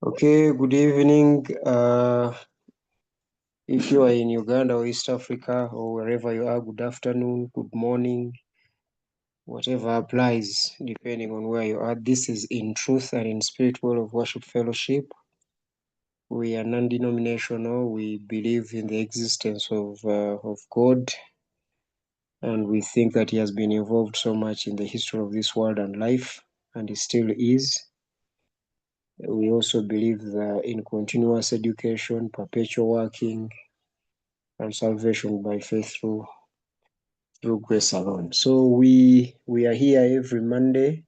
Okay, good evening. If you are in Uganda or East Africa or wherever you are, good afternoon, good morning, whatever applies depending on where you are. This is In Truth and in Spirit World of Worship Fellowship. We are non-denominational. We believe in the existence of God, and we think that He has been involved so much in the history of this world and life, and He still is. We also believe in continuous education, perpetual working, and salvation by faith through grace alone. So we are here every Monday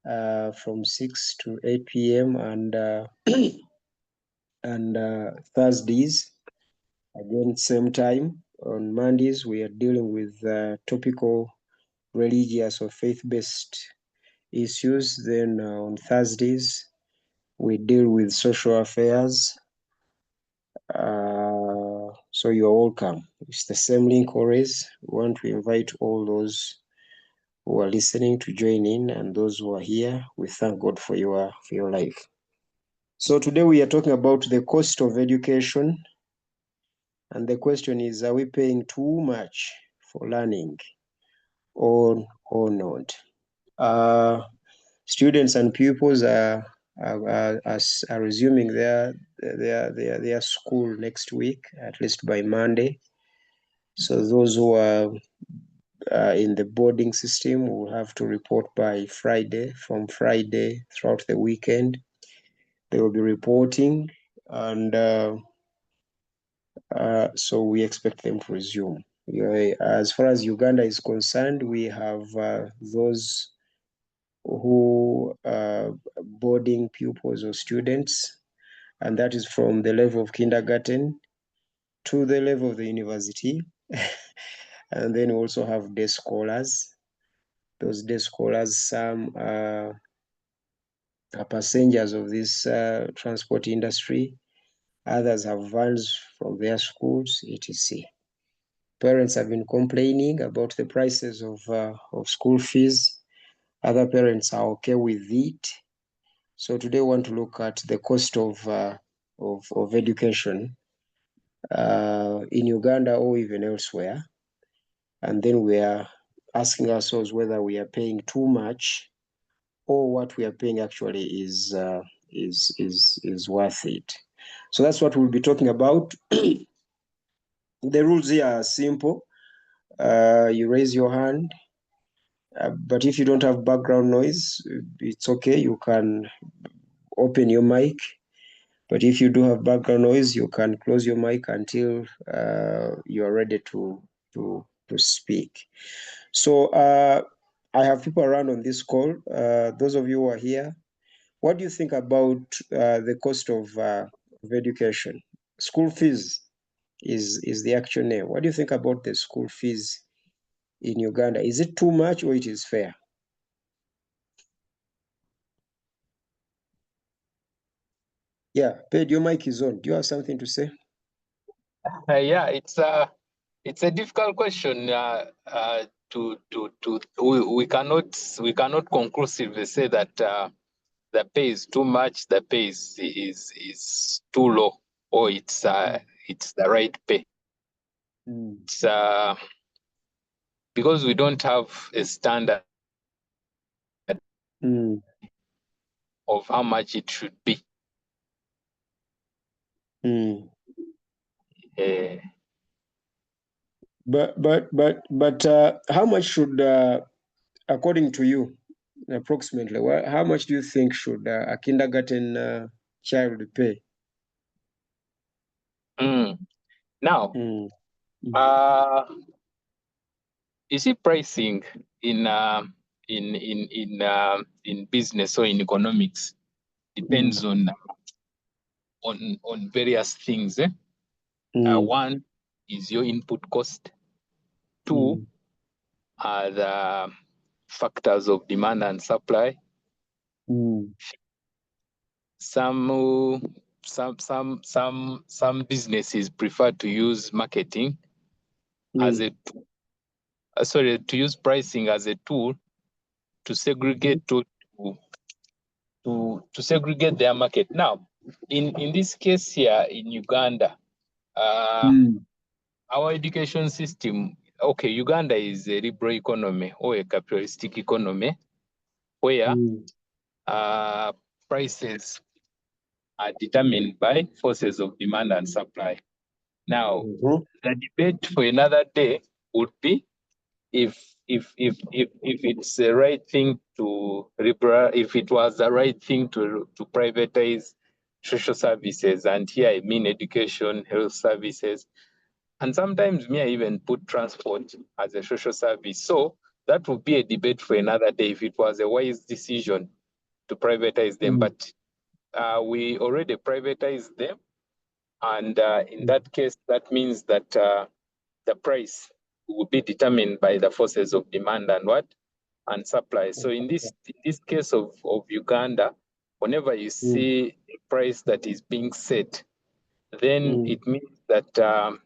from 6 to 8 p.m. and Thursdays again same time. On Mondays we are dealing with topical religious or faith-based issues. Then on Thursdays we deal with social affairs. So you're welcome. It's the same link always. We want to invite all those who are listening to join in, and those who are here, we thank God for your life. So today we are talking about the cost of education, and the question is, are we paying too much for learning or not? Students and pupils are resuming their school next week, at least by Monday. So those who are in the boarding system will have to report by Friday. From Friday throughout the weekend, they will be reporting, and so we expect them to resume. As far as Uganda is concerned, we have those who are boarding pupils or students, and that is from the level of kindergarten to the level of the university. And then we also have day scholars. Those day scholars, some are passengers of this transport industry. Others have vans from their schools, etc. Parents have been complaining about the prices of school fees. Other parents are okay with it. So today we want to look at the cost of education in Uganda or even elsewhere. And then we are asking ourselves whether we are paying too much or what we are paying actually is worth it. So that's what we'll be talking about. The rules here are simple. You raise your hand, but if you don't have background noise, it's okay. You can open your mic. But if you do have background noise, you can close your mic until you are ready to speak. So I have people around on this call. Those of you who are here, what do you think about the cost of education? School fees is the actual name. What do you think about the school fees in Uganda? Is it too much or it is fair? Yeah, Ped, your mic is on. Do you have something to say? Yeah, it's a difficult question. We cannot conclusively say that the pay is too much, the pay is too low, or it's the right pay. It's because we don't have a standard of how much it should be. But how much should, according to you, approximately, how much do you think should a kindergarten child pay? Now, you see, pricing in business or in economics depends on various things. One is your input cost. Two are the factors of demand and supply. Some businesses prefer to use marketing as a to use pricing as a tool to segregate to to segregate their market. Now, in this case here in Uganda, our education system, okay, Uganda is a liberal economy or a capitalistic economy where prices are determined by forces of demand and supply. Now, the debate for another day would be if it's the right thing to if it was the right thing to privatize social services, and here I mean education, health services, and sometimes me I even put transport as a social service. So that would be a debate for another day if it was a wise decision to privatize them. But we already privatized them, and in that case, that means that the price will be determined by the forces of demand and supply. So in this case of Uganda, whenever you see a price that is being set, then it means that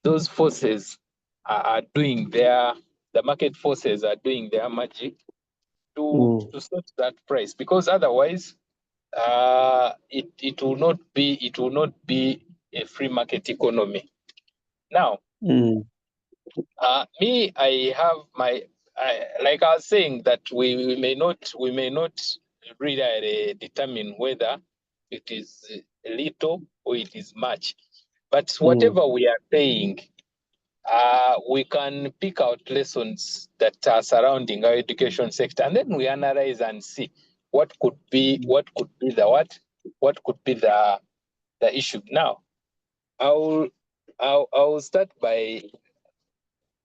those forces are doing the market forces are doing their magic to set that price, because otherwise it will not be a free market economy. Now, me, I have like I was saying that we may not really determine whether it is little or it is much, but whatever we are saying, we can pick out lessons that are surrounding our education sector, and then we analyze and see what could be the issue. Now, I'll start by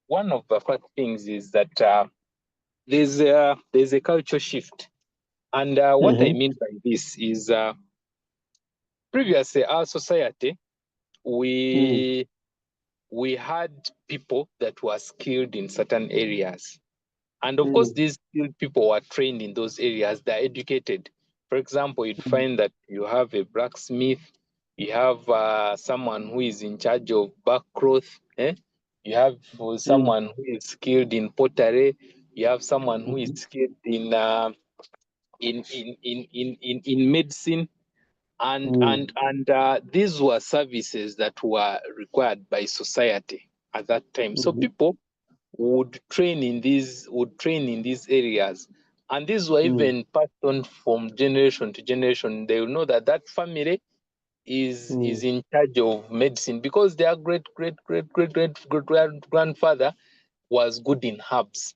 one of the first things is that there's a culture shift, and what I mean by this is previously our society, we had people that were skilled in certain areas, and of course these skilled people were trained in those areas. They're educated. For example, you'd find that you have a blacksmith, you have someone who is in charge of back cloth, you have someone who is skilled in pottery, you have someone who is skilled in medicine, and these were services that were required by society at that time. So people would train in these areas, and these were even passed on from generation to generation. They will know that that family is in charge of medicine because their great grandfather was good in herbs.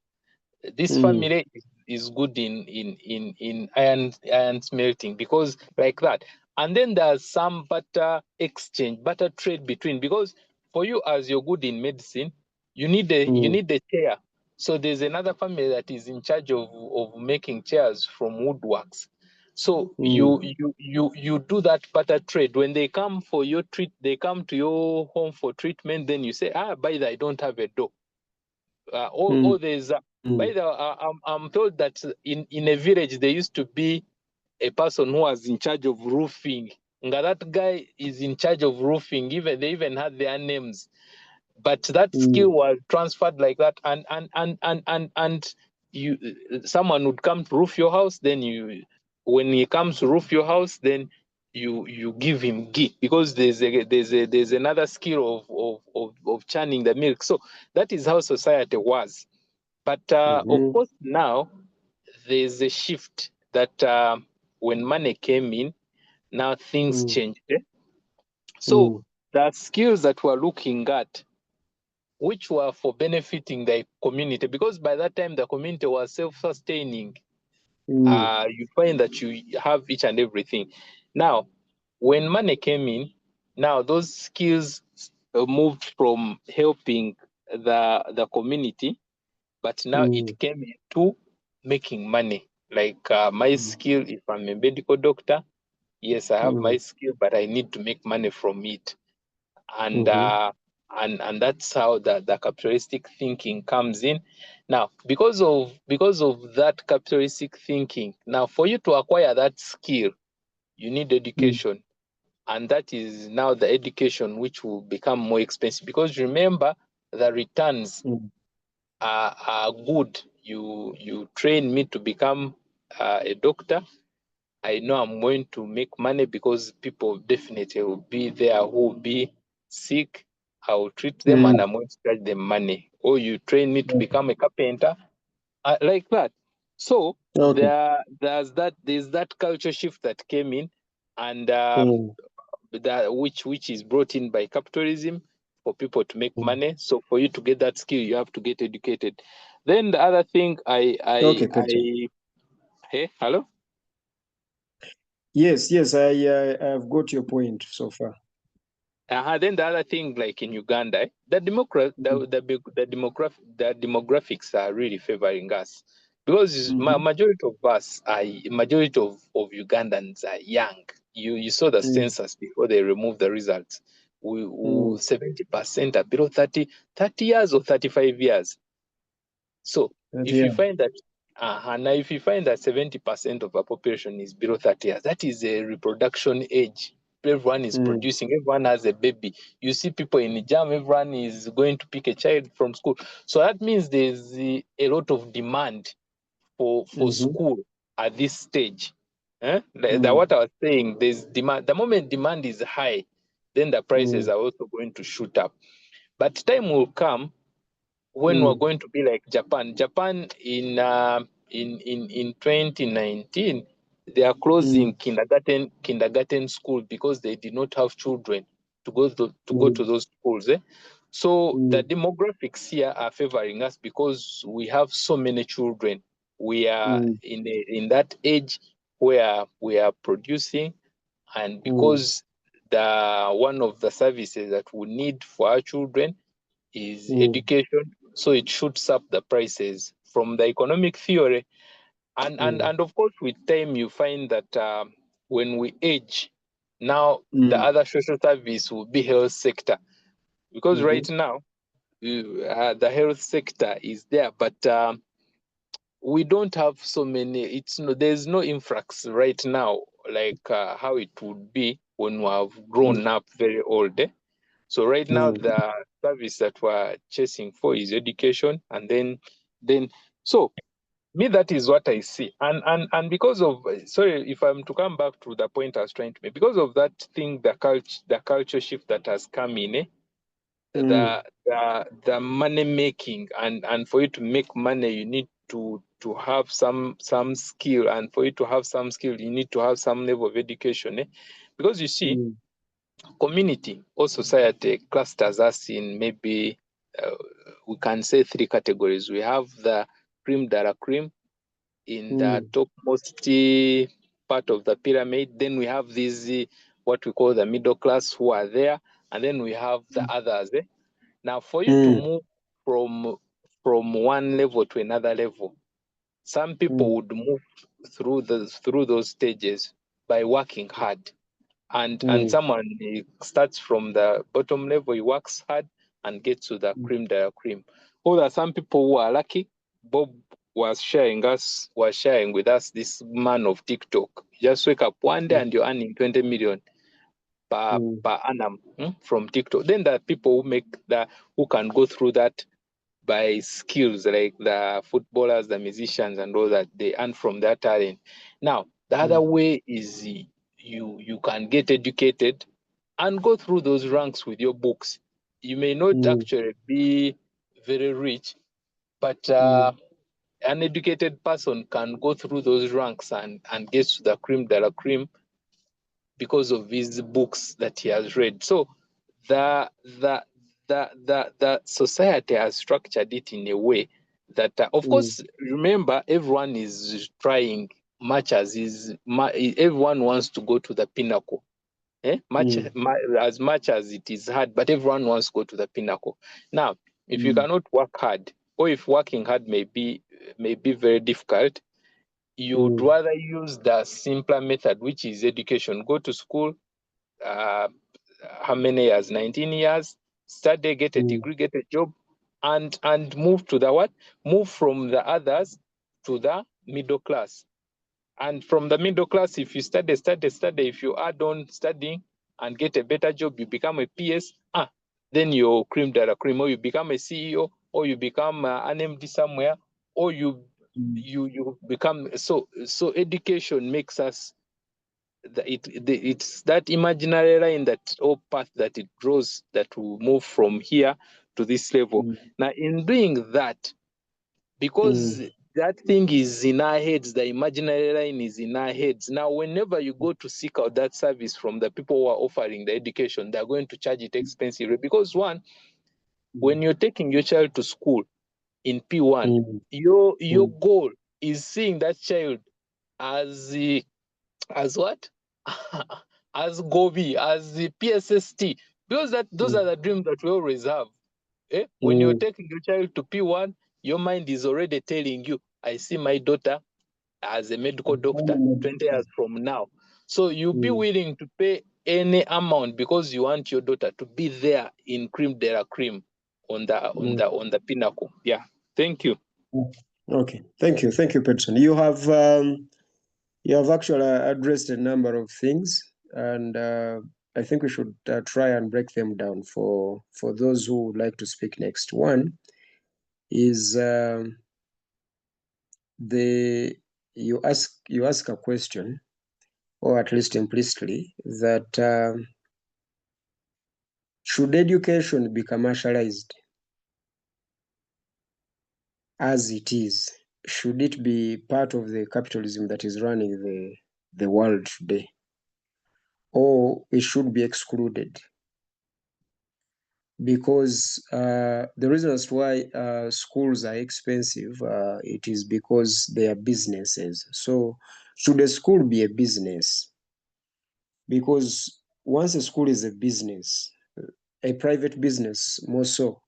This family is good in iron smelting, because like that. And then there's some barter trade between, because for you, as you're good in medicine, you need a chair. So there's another family that is in charge of making chairs from woodworks. So you do that barter trade. When they come for your they come to your home for treatment, then you say, by the I don't have a door. Or there's by the I'm told that in a village there used to be a person who was in charge of roofing. Nga that guy is in charge of roofing. Even they even had their names, but that skill was transferred like that. And you, someone would come to roof your house. Then when he comes to roof your house, then you give him ghee, because there's another skill of churning the milk. So that is how society was. But of course now there's a shift that when money came in, now things changed. So the skills that we're looking at, which were for benefiting the community, because by that time the community was self-sustaining, you find that you have each and everything. Now, when money came in, now those skills moved from helping the community, but now it came into making money. Like my skill, if I'm a medical doctor, yes, I have my skill, but I need to make money from it. And and that's how the capitalistic thinking comes in. Now, because of that capitalistic thinking, now for you to acquire that skill, you need education. And that is now the education which will become more expensive, because remember, the returns are good. You train me to become a doctor, I know I'm going to make money because people definitely will be there who will be sick. I will treat them and I'm going to charge them money. Or you train me to become a carpenter, like that. So Okay. there's that culture shift that came in, and that which is brought in by capitalism for people to make money. So for you to get that skill, you have to get educated. Then the other thing, Okay, Katchup. hey, hello. Yes, I've got your point so far. Then the other thing, like in Uganda, the demographics are really favoring us because majority of us are majority of Ugandans are young. You saw the census before they removed the results. We 70% are below 30 years or 35 years. So if you Yeah. find that now if you find that 70% of our population is below 30 years, that is a reproduction age. Everyone is producing, everyone has a baby. You see people in the jam, everyone is going to pick a child from school. So that means there's a lot of demand for school at this stage. What I was saying, there's demand. The moment demand is high, then the prices are also going to shoot up. But time will come when we're going to be like Japan. Japan in 2019, they are closing kindergarten school because they did not have children to go to those schools. So the demographics here are favoring us because we have so many children. We are in that age where we are producing, and because the one of the services that we need for our children is education, so it shoots up the prices from the economic theory. And of course, with time, you find that when we age, now the other social service will be health sector, because right now the health sector is there, but we don't have so many. There's no influx right now like how it would be when we have grown up very old. So right now the service that we're chasing for is education, and then so me, that is what I see. And because of, sorry if I'm to come back to the point I was trying to make, because of that thing, the culture shift that has come in, the money making, and for you to make money you need to have some skill, and for you to have some skill you need to have some level of education, because you see, community or society clusters us in maybe we can say three categories. We have the cream de la cream in the topmost part of the pyramid. Then we have these what we call the middle class who are there, and then we have the others. Now, for you to move from one level to another level, some people would move through those stages by working hard. And someone starts from the bottom level, he works hard and gets to the cream de la cream. Or there are some people who are lucky. Bob was sharing with us this man of TikTok. You just wake up one day and you're earning 20 million per annum from TikTok. Then there are people who can go through that by skills, like the footballers, the musicians, and all that. They earn from that talent. Now, the other way is you can get educated and go through those ranks with your books. You may not actually be very rich, but an educated person can go through those ranks and get to the cream de la cream because of his books that he has read. So the the the society has structured it in a way that, of course, remember, everyone is trying much everyone wants to go to the pinnacle. As much as it is hard, but everyone wants to go to the pinnacle. Now, if you cannot work hard, or if working hard may be very difficult, you'd rather use the simpler method, which is education. Go to school, uh, how many years? 19 years. Study, get a degree, get a job, and move to the what? Move from the others to the middle class. And from the middle class, if you study, if you add on studying and get a better job, you become a PS, then you're cream de la cream, or you become a CEO, or you become an MD somewhere, or you become, so education makes us it's that imaginary line, that path that it draws, that will move from here to this level. Now, in doing that, because that thing is in our heads, the imaginary line is in our heads. Now, whenever you go to seek out that service from the people who are offering the education, they're going to charge it expensively. Because one, when you're taking your child to school in P1, your goal is seeing that child as as what? As Gobi, as the PSST, because those are the dreams that we always have. When you're taking your child to P1, your mind is already telling you, I see my daughter as a medical doctor 20 years from now. So you'll be willing to pay any amount because you want your daughter to be there in cream de la cream on the pinnacle. Yeah. Thank you. Okay. Thank you, Peterson. You have actually addressed a number of things, and I think we should try and break them down for those who would like to speak next. One is you ask a question, or at least implicitly, that should education be commercialized as it is? Should it be part of the capitalism that is running the world today, or it should be excluded? Because the reason as to why schools are expensive, it is because they are businesses. So should a school be a business? Because once a school is a business, a private business more so,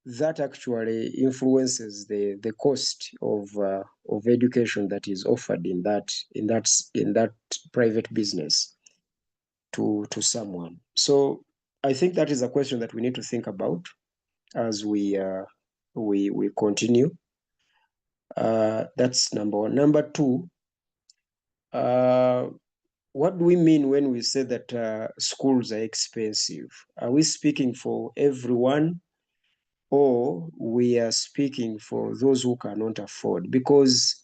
that actually influences the cost of education that is offered in that private business to someone. So I think that is a question that we need to think about as we continue. That's number one. Number two, what do we mean when we say that schools are expensive? Are we speaking for everyone, or we are speaking for those who cannot afford? Because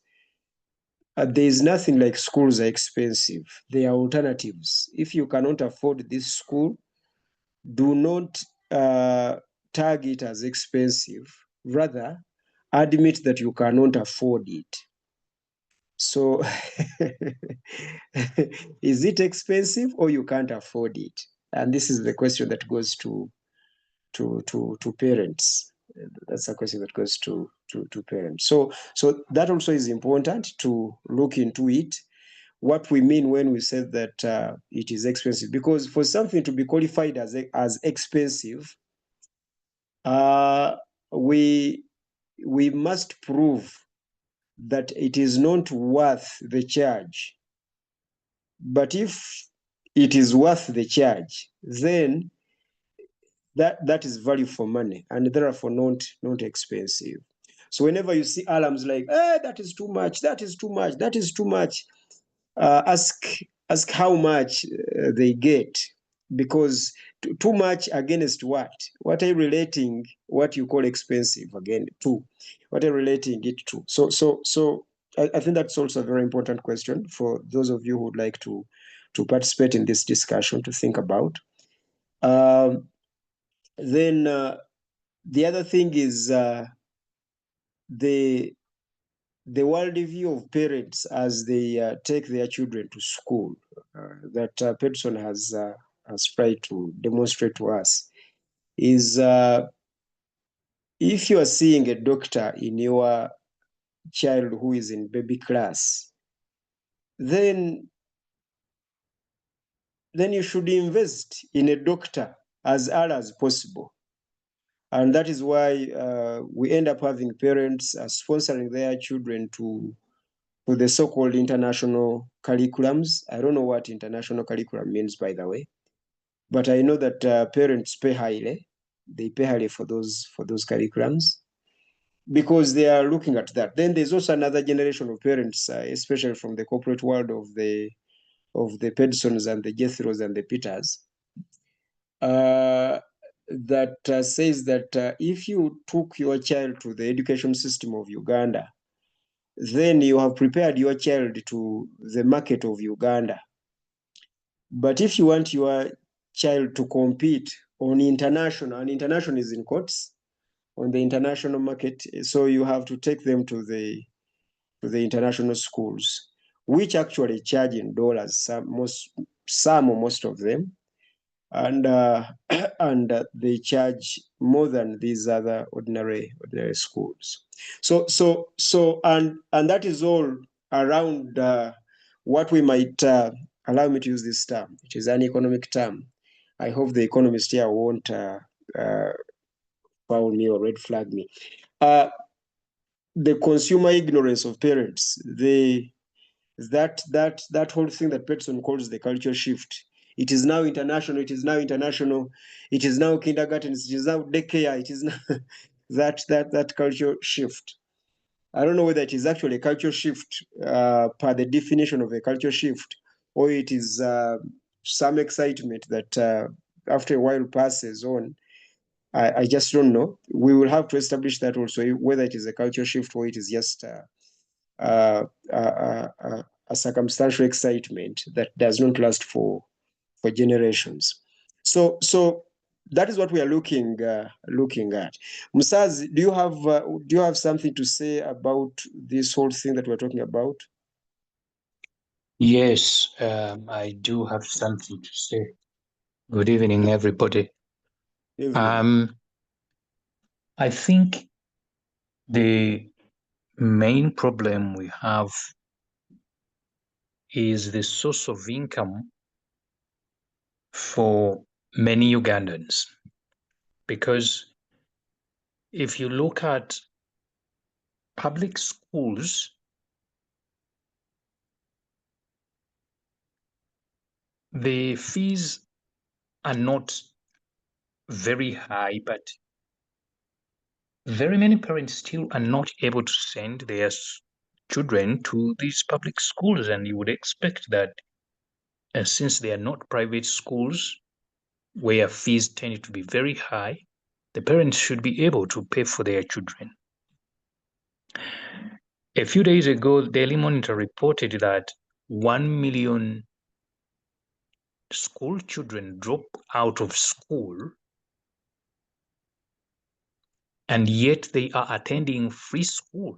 there is nothing like schools are expensive. There are alternatives. If you cannot afford this school, do not tag it as expensive. Rather, admit that you cannot afford it. So, is it expensive, or you can't afford it? And this is the question that goes to parents. That's a question that goes to parents. So that also is important to look into it. What we mean when we say that it is expensive, because for something to be qualified as expensive, we must prove that it is not worth the charge. But if it is worth the charge, then that is value for money, and therefore not expensive. So whenever you see alarms like, that is too much, that is too much, that is too much, ask how much they get, because too much against what? What are you relating what you call expensive again to? What are you relating it to? So I think that's also a very important question for those of you who would like to participate in this discussion, to think about. Then the other thing is the worldview of parents as they take their children to school, that Peterson has tried to demonstrate to us, is if you are seeing a doctor in your child who is in baby class, then you should invest in a doctor as early as possible. And that is why we end up having parents sponsoring their children to the so-called international curriculums. I don't know what international curriculum means, by the way, but I know that parents pay highly. They pay highly for those curriculums, because they are looking at that. Then there's also another generation of parents, especially from the corporate world of the Petersons and the Jethros and the Peters, that says that if you took your child to the education system of Uganda, then you have prepared your child to the market of Uganda. But if you want your child to compete on international, and international is in quotes, on the international market, so you have to take them to the international schools, which actually charge in dollars, some or most of them, and and they charge more than these other ordinary schools. And that is all around what we might allow me to use this term, which is an economic term. I hope the economist here won't uh, foul me or red flag me. Uh, the consumer ignorance of parents, that whole thing that Peterson calls the culture shift. It is now international. It is now international. It is now kindergarten. It is now daycare. It is now that culture shift. I don't know whether it is actually a culture shift per the definition of a culture shift, or it is some excitement that after a while passes on. I just don't know. We will have to establish that also, whether it is a culture shift or it is just uh, a circumstantial excitement that does not last for generations. So that is what we are looking at. Musaz, do you have something to say about this whole thing that we're talking about? Yes, I do have something to say. Good evening, everybody. Evening. I think the main problem we have is the source of income for many Ugandans. Because if you look at public schools, the fees are not very high, but very many parents still are not able to send their children to these public schools. And you would expect that since they are not private schools where fees tend to be very high, the parents should be able to pay for their children. A few days ago, Daily Monitor reported that 1 million school children drop out of school, and yet they are attending free school,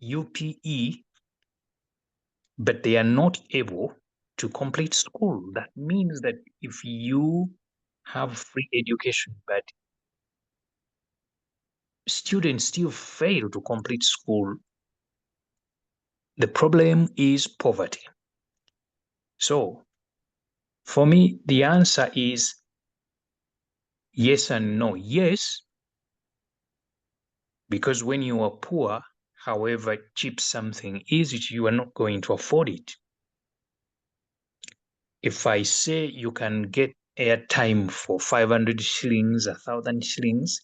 UPE, but they are not able to complete school. That means that if you have free education, but students still fail to complete school, the problem is poverty. So, for me, the answer is yes and no. Yes, because when you are poor, however cheap something is, you are not going to afford it. If I say you can get airtime for 500 shillings, 1,000 shillings,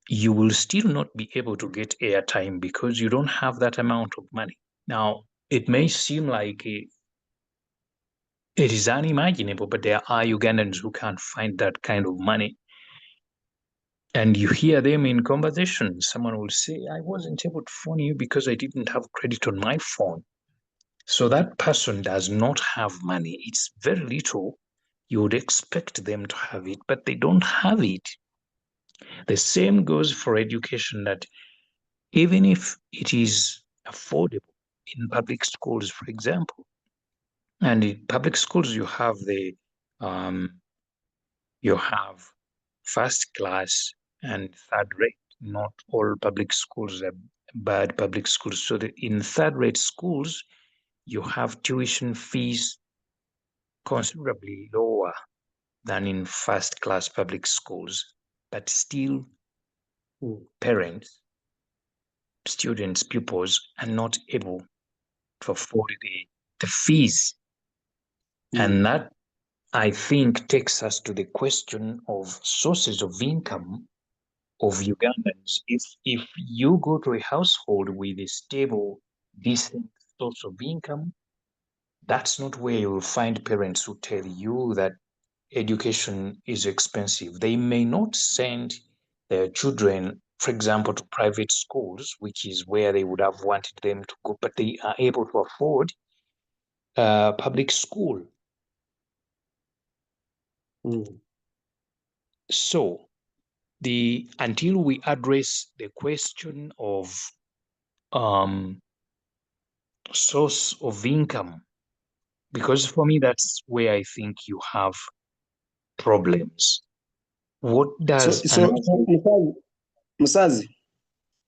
you will still not be able to get airtime because you don't have that amount of money. Now, it may seem like it is unimaginable, but there are Ugandans who can't find that kind of money. And you hear them in conversations. Someone will say, I wasn't able to phone you because I didn't have credit on my phone. So that person does not have money. It's very little. You would expect them to have it, but they don't have it. The same goes for education, that even if it is affordable in public schools, for example, and in public schools you have first class and third rate. Not all public schools are bad public schools. So that in third rate schools, you have tuition fees considerably lower than in first class public schools, but still parents, students, pupils are not able to afford the fees. And that, I think, takes us to the question of sources of income of Ugandans. If you go to a household with a stable, decent source of income, that's not where you will find parents who tell you that education is expensive. They may not send their children for example, to private schools, which is where they would have wanted them to go, but they are able to afford public school. So until we address the question of source of income, because for me that's where I think you have problems. What does Musazi,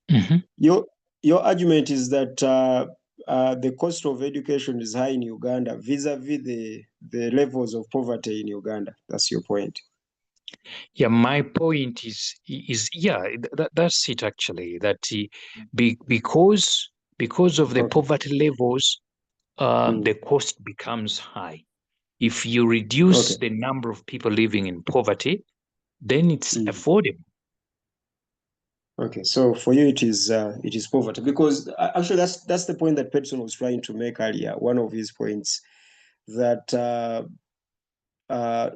Mhm. your argument is that the cost of education is high in Uganda vis-a-vis the levels of poverty in Uganda. That's your point. Yeah, my point is yeah, that's it actually. That because of the poverty levels, the cost becomes high. If you reduce the number of people living in poverty, then it's affordable. Okay, so for you it is poverty, because actually that's the point that Peterson was trying to make earlier. One of his points that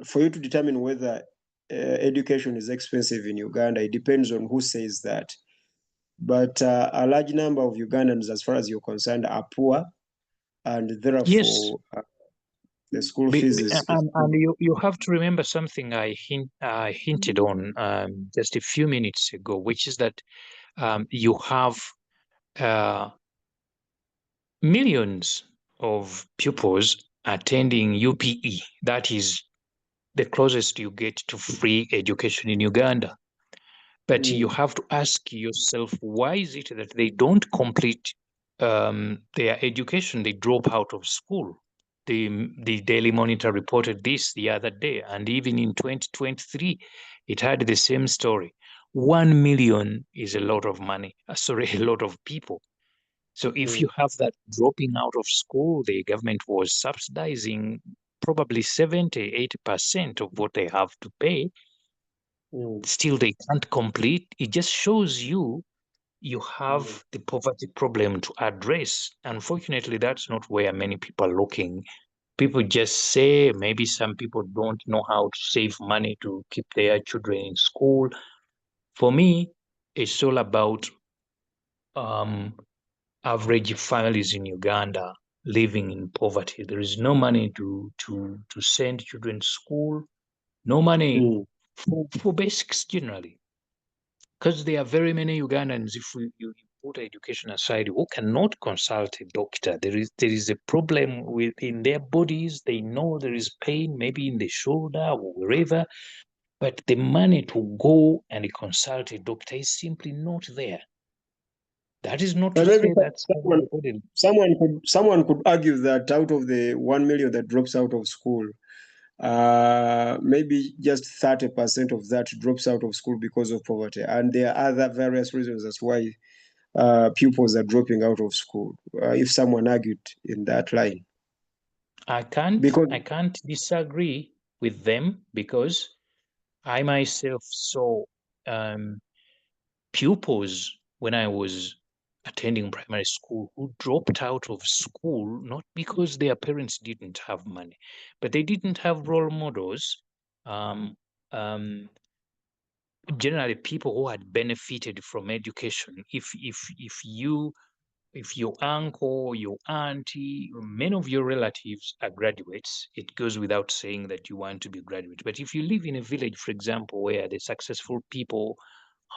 for you to determine whether education is expensive in Uganda, it depends on who says that. But a large number of Ugandans, as far as you're concerned, are poor, and Yes, therefore the school fees is. and you have to remember something I hinted on just a few minutes ago, which is that you have millions of pupils attending UPE. That is the closest you get to free education in Uganda. But you have to ask yourself, why is it that they don't complete their education? They drop out of school. The Daily Monitor reported this the other day, and even in 2023, it had the same story. 1 million is a lot of money. Sorry, a lot of people. So if you have that dropping out of school, the government was subsidizing probably 70-80% of what they have to pay. Still, they can't complete. It just shows you have the poverty problem to address. Unfortunately, that's not where many people are looking. People just say maybe some people don't know how to save money to keep their children in school. For me, it's all about average families in Uganda living in poverty. There is no money to send children to school, no money for basics generally. Because there are very many Ugandans, if you put education aside, who cannot consult a doctor. There is a problem within their bodies. They know there is pain, maybe in the shoulder or wherever, but the money to go and consult a doctor is simply not there. That is not But to maybe say that's someone could argue that out of the 1 million that drops out of school, maybe just 30% of that drops out of school because of poverty, and there are other various reasons as why pupils are dropping out of school. If someone argued in that line, I can't disagree with them, because I myself saw pupils when I was attending primary school who dropped out of school not because their parents didn't have money, but they didn't have role models. Um, um, Generally, people who had benefited from education. If your uncle, your auntie, many of your relatives are graduates, it goes without saying that you want to be a graduate. But if you live in a village, for example, where the successful people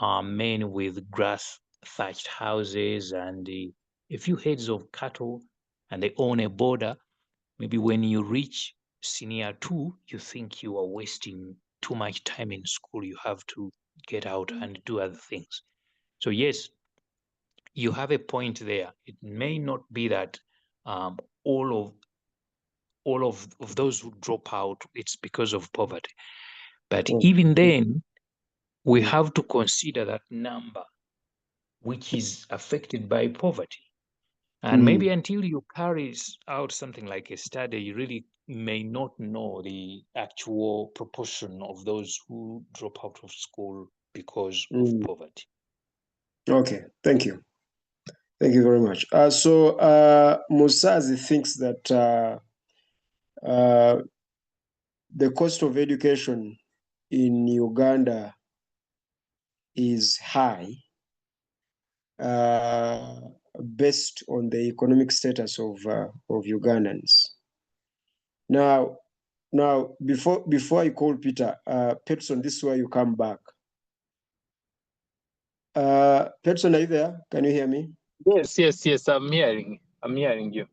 are men with grass thatched houses and a few heads of cattle, and they own a border, maybe when you reach senior 2, you think you are wasting too much time in school. You have to get out and do other things. So yes, you have a point there. It may not be that um, all of those who drop out, it's because of poverty. But even then, we have to consider that number which is affected by poverty. And maybe until you carry out something like a study, you really may not know the actual proportion of those who drop out of school because of poverty. Okay, thank you. Thank you very much. So Musazi thinks that the cost of education in Uganda is high based on the economic status of Ugandans. Now, before I call Peter, Peterson, this is where you come back. Peterson, are you there? Can you hear me? Yes. I'm hearing you.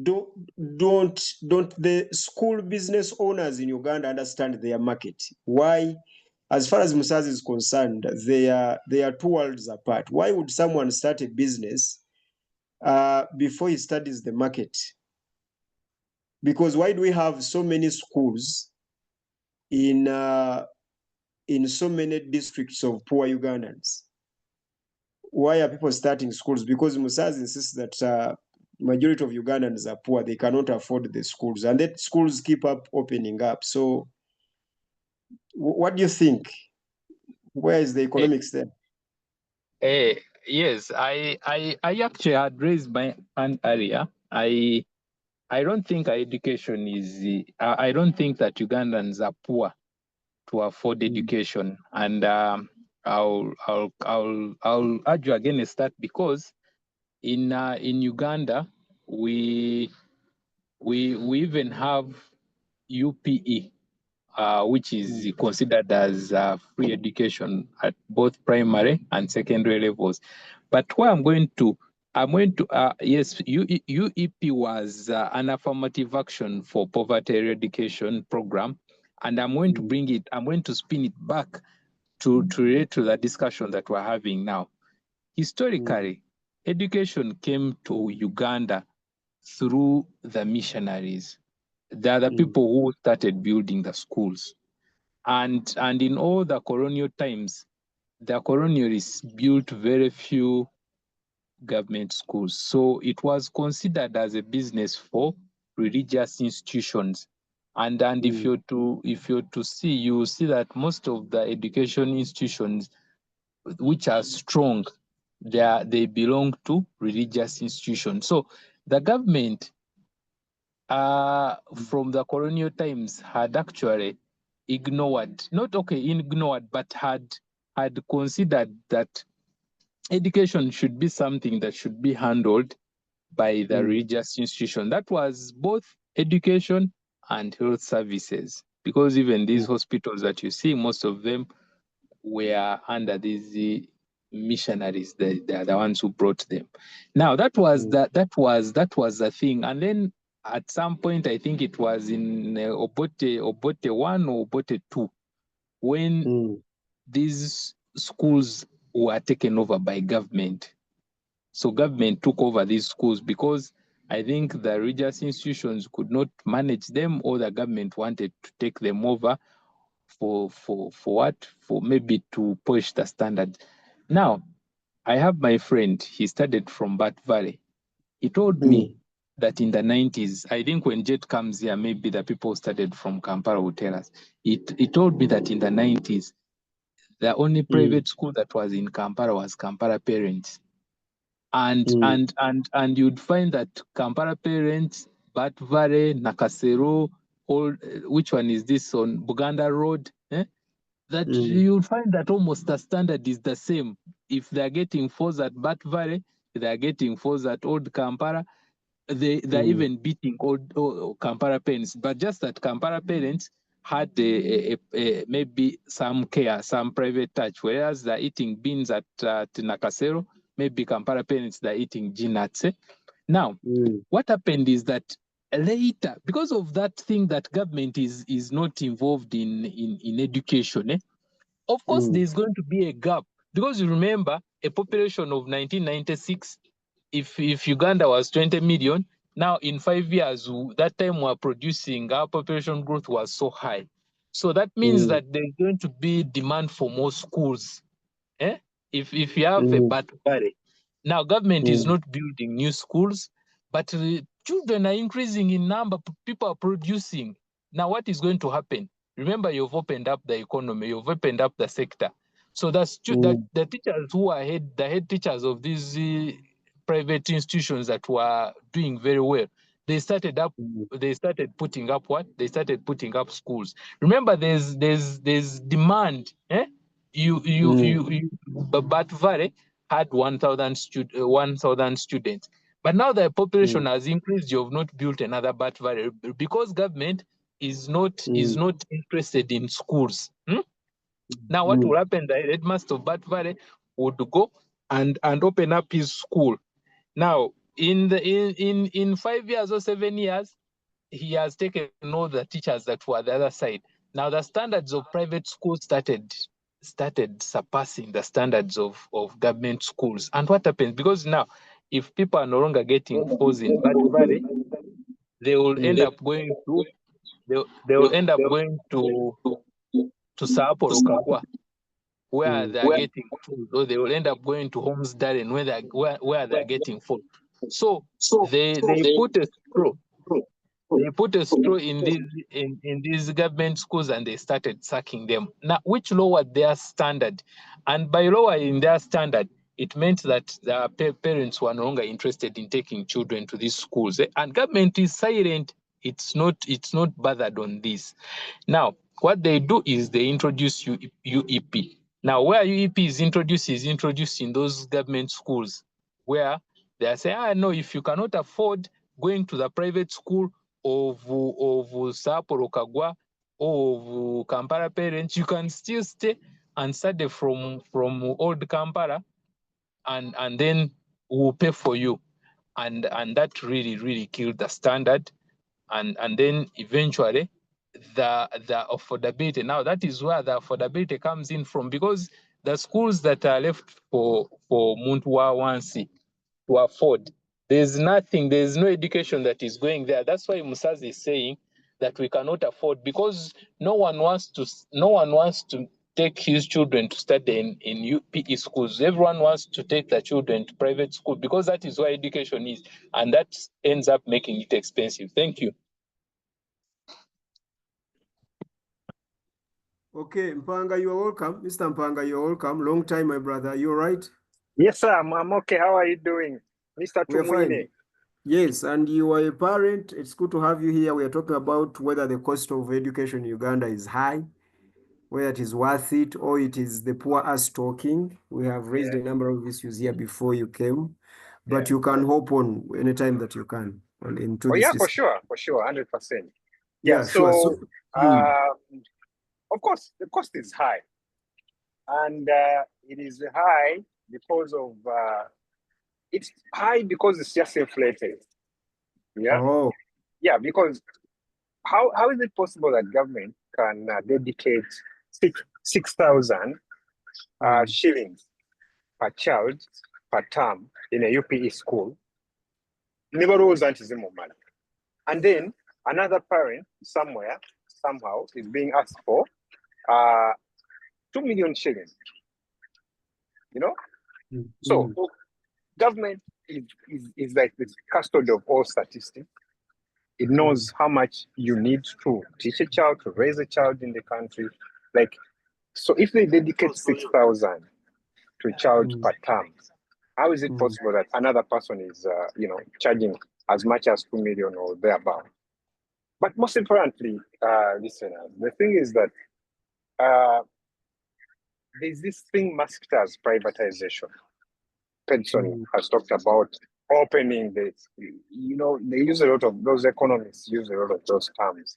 Don't the school business owners in Uganda understand their market? Why, as far as Musazi is concerned, they are two worlds apart. Why would someone start a business before he studies the market? Because why do we have so many schools in so many districts of poor Ugandans? Why are people starting schools? Because Musazi insists that majority of Ugandans are poor. They cannot afford the schools, and that schools keep up opening up. So what do you think? Where is the economics there? Yes, I actually had raised my hand earlier. I don't think our education is. I don't think that Ugandans are poor to afford education, and I'll argue against that, because in Uganda we even have UPE, which is considered as free education at both primary and secondary levels. But where I'm going to, yes, UEP was an affirmative action for poverty eradication program, and I'm going to bring it, I'm going to spin it back to relate to the discussion that we're having now. Historically, education came to Uganda through the missionaries. They are the people who started building the schools. And in all the colonial times, the colonialists built very few government schools. So it was considered as a business for religious institutions. And if you're to see, you see that most of the education institutions which are strong, they belong to religious institutions. So the government from the colonial times had actually ignored, but had considered that education should be something that should be handled by the religious institution. That was both education and health services, because even these hospitals that you see, most of them were under these missionaries. They are the ones who brought them. Now that was the thing. And then at some point, I think it was in Obote 1 or Obote 2, when these schools were taken over by government. So government took over these schools because I think the religious institutions could not manage them, or the government wanted to take them over for what? For maybe to push the standard. Now, I have my friend, he studied from Bat Valley. He told me that in the 90s, I think when Jet comes here, maybe the people studied from Kampala will tell us. He told me that in the 90s, the only private school that was in Kampala was Kampala Parents. And you'd find that Kampala Parents, Bat Valley, Nakasero, which one is this on Buganda Road? That you'll find that almost the standard is the same. If they're getting fours at Bat Valley, they're getting fours at Old Kampala, they're even beating old Kampala Parents. But just that Kampala Parents had maybe some care, some private touch, whereas they're eating beans at Nakasero, maybe Kampala Parents, they're eating nuts. Now, what happened is that later, because of that thing that government is not involved in education, of course there's going to be a gap. Because you remember a population of 1996, if Uganda was 20 million, now in 5 years, that time we're producing, our population growth was so high. So that means that there's going to be demand for more schools. If you have a bad valley. Now government is not building new schools, but children are increasing in number, people are producing. Now what is going to happen? Remember, you've opened up the economy, you've opened up the sector. So that's that the teachers who are the head teachers of these private institutions that were doing very well, they started putting up what? They started putting up schools. Remember, there's demand, Bat Valley had 1,000 students. But now the population has increased, you have not built another Bat Valley because government is not interested in schools. Now what will happen, the headmaster of Bat Valley would go and open up his school. Now in 5 years or 7 years, he has taken all the teachers that were the other side. Now the standards of private schools started surpassing the standards of government schools. And what happens? Because now, if people are no longer getting falls in Bat Valley, they will end up going to Sapporo Kagwa, where they are getting food, or they will end up going to Homes Darren, where they are getting food. So they put a straw. They put a straw in these government schools and they started sacking them. Now, which lowered their standard, and by lowering their standard, it meant that the parents were no longer interested in taking children to these schools. And government is silent. It's not bothered on this. Now, what they do is they introduce UEP. Now, where UEP is introduced in those government schools, where they are saying, no, if you cannot afford going to the private school of Sapporo Kagwa or of Kampala parents, you can still stay and study from old Kampala, and then we'll pay for you. And that really killed the standard. And then eventually the affordability. Now that is where the affordability comes in from, because the schools that are left for Muntu wa Wansi to afford, there's no education that is going there. That's why Musazi is saying that we cannot afford, because no one wants to take his children to study in UPE schools. Everyone wants to take their children to private school, because that is where education is, and that ends up making it expensive. Thank you. Okay, Mpanga, you are welcome. Mr. Mpanga, you're welcome. Long time, my brother. You all right? Yes, sir. I'm okay. How are you doing, Mr. We're fine. Yes, and you are a parent. It's good to have you here. We are talking about whether the cost of education in Uganda is high, whether it is worth it, or it is the poor us talking. We have raised a number of issues here before you came, but you can hop on anytime that you can. Into this for sure, 100%. Yeah, so, sure. Of course, the cost is high, and it is high because of it's high because it's just inflated. Because how is it possible that government can dedicate 6,000 shillings per child per term in a UPE school? And then another parent somewhere, somehow, is being asked for 2 million shillings. So government is like the custody of all statistics. It knows how much you need to teach a child, to raise a child in the country. So if they dedicate 6,000 to a child per term, how is it possible that another person is, charging as much as 2 million or thereabout? But most importantly, listeners, the thing is that there's this thing masked as privatization. Penson has talked about opening this. They use a lot of those economists use a lot of those terms.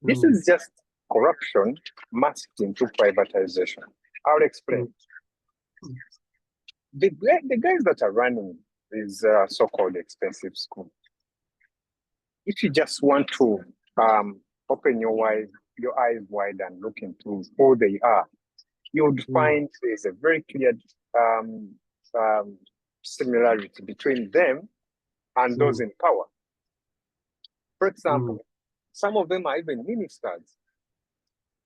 This is just corruption masked into privatization. I'll explain. The guys that are running these so-called expensive schools, if you just want to open your eyes wide and look into who they are, you would find there's a very clear similarity between them and those in power. For example, some of them are even ministers.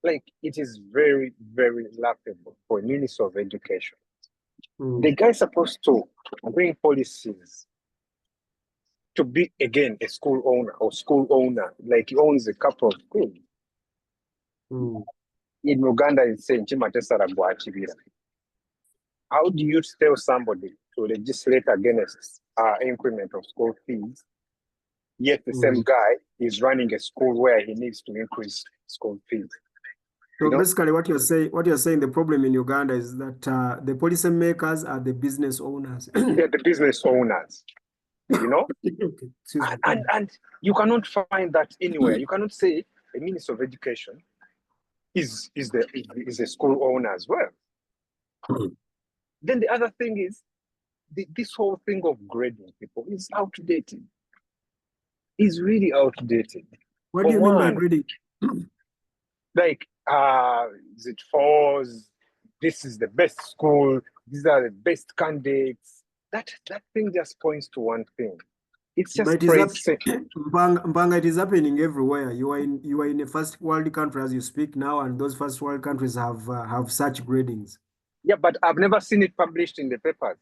It is very, very laughable for a minister of education. The guy is supposed to bring policies to be, again, a school owner, like he owns a couple of schools. In Uganda, it's saying, how do you tell somebody to legislate against increment of school fees, yet the same guy is running a school where he needs to increase school fees? So basically, what you're saying, the problem in Uganda is that the policy makers are the business owners. They're the business owners, Okay. Excuse me. and you cannot find that anywhere. You cannot say a minister of education is a school owner as well. Then the other thing is this whole thing of grading people is outdated. Is really outdated. What do you mean by grading? Like, is it fours? This is the best school. These are the best candidates. That thing just points to one thing. It's just Mbanga, it is happening everywhere. You are in a first world country as you speak now, and those first world countries have such gradings. Yeah, but I've never seen it published in the papers.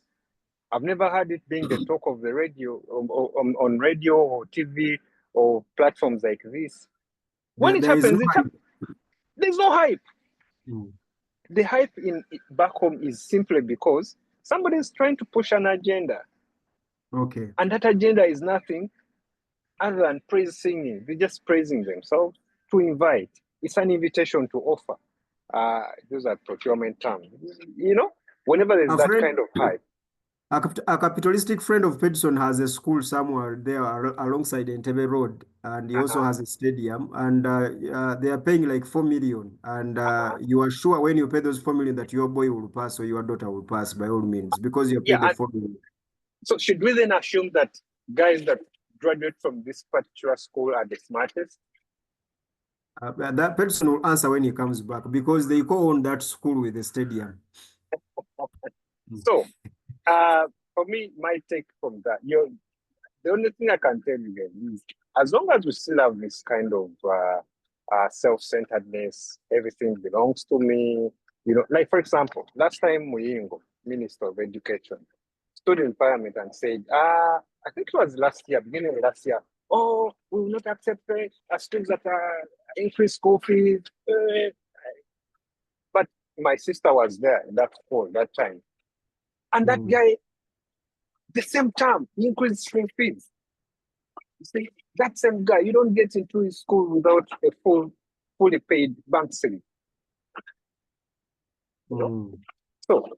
I've never heard it being the talk of the radio on radio or TV or platforms like this. When it happens, there's no hype. The hype back home is simply because somebody is trying to push an agenda. Okay. And that agenda is nothing other than praise singing. They're just praising themselves to invite. It's an invitation to offer. Those are procurement terms. Whenever there's kind of hype. A capitalistic friend of Peterson has a school somewhere there alongside Entebbe Road, and he also has a stadium, and they are paying like 4 million. And you are sure when you pay those 4 million that your boy will pass or your daughter will pass by all means because you're paid the 4 million. So should we then assume that guys that graduate from this particular school are the smartest? That person will answer when he comes back because they co-own that school with the stadium. So, for me, my take from that, the only thing I can tell you is, as long as we still have this kind of self-centeredness, everything belongs to me. Like for example, last time Muyingo, Minister of Education, stood in Parliament and said, I think it was beginning of last year, we will not accept schools that increase school fees. But my sister was there in that school that time. And that guy, the same time, he increased school fees. You see, that same guy, you don't get into his school without a fully paid bank slip. So,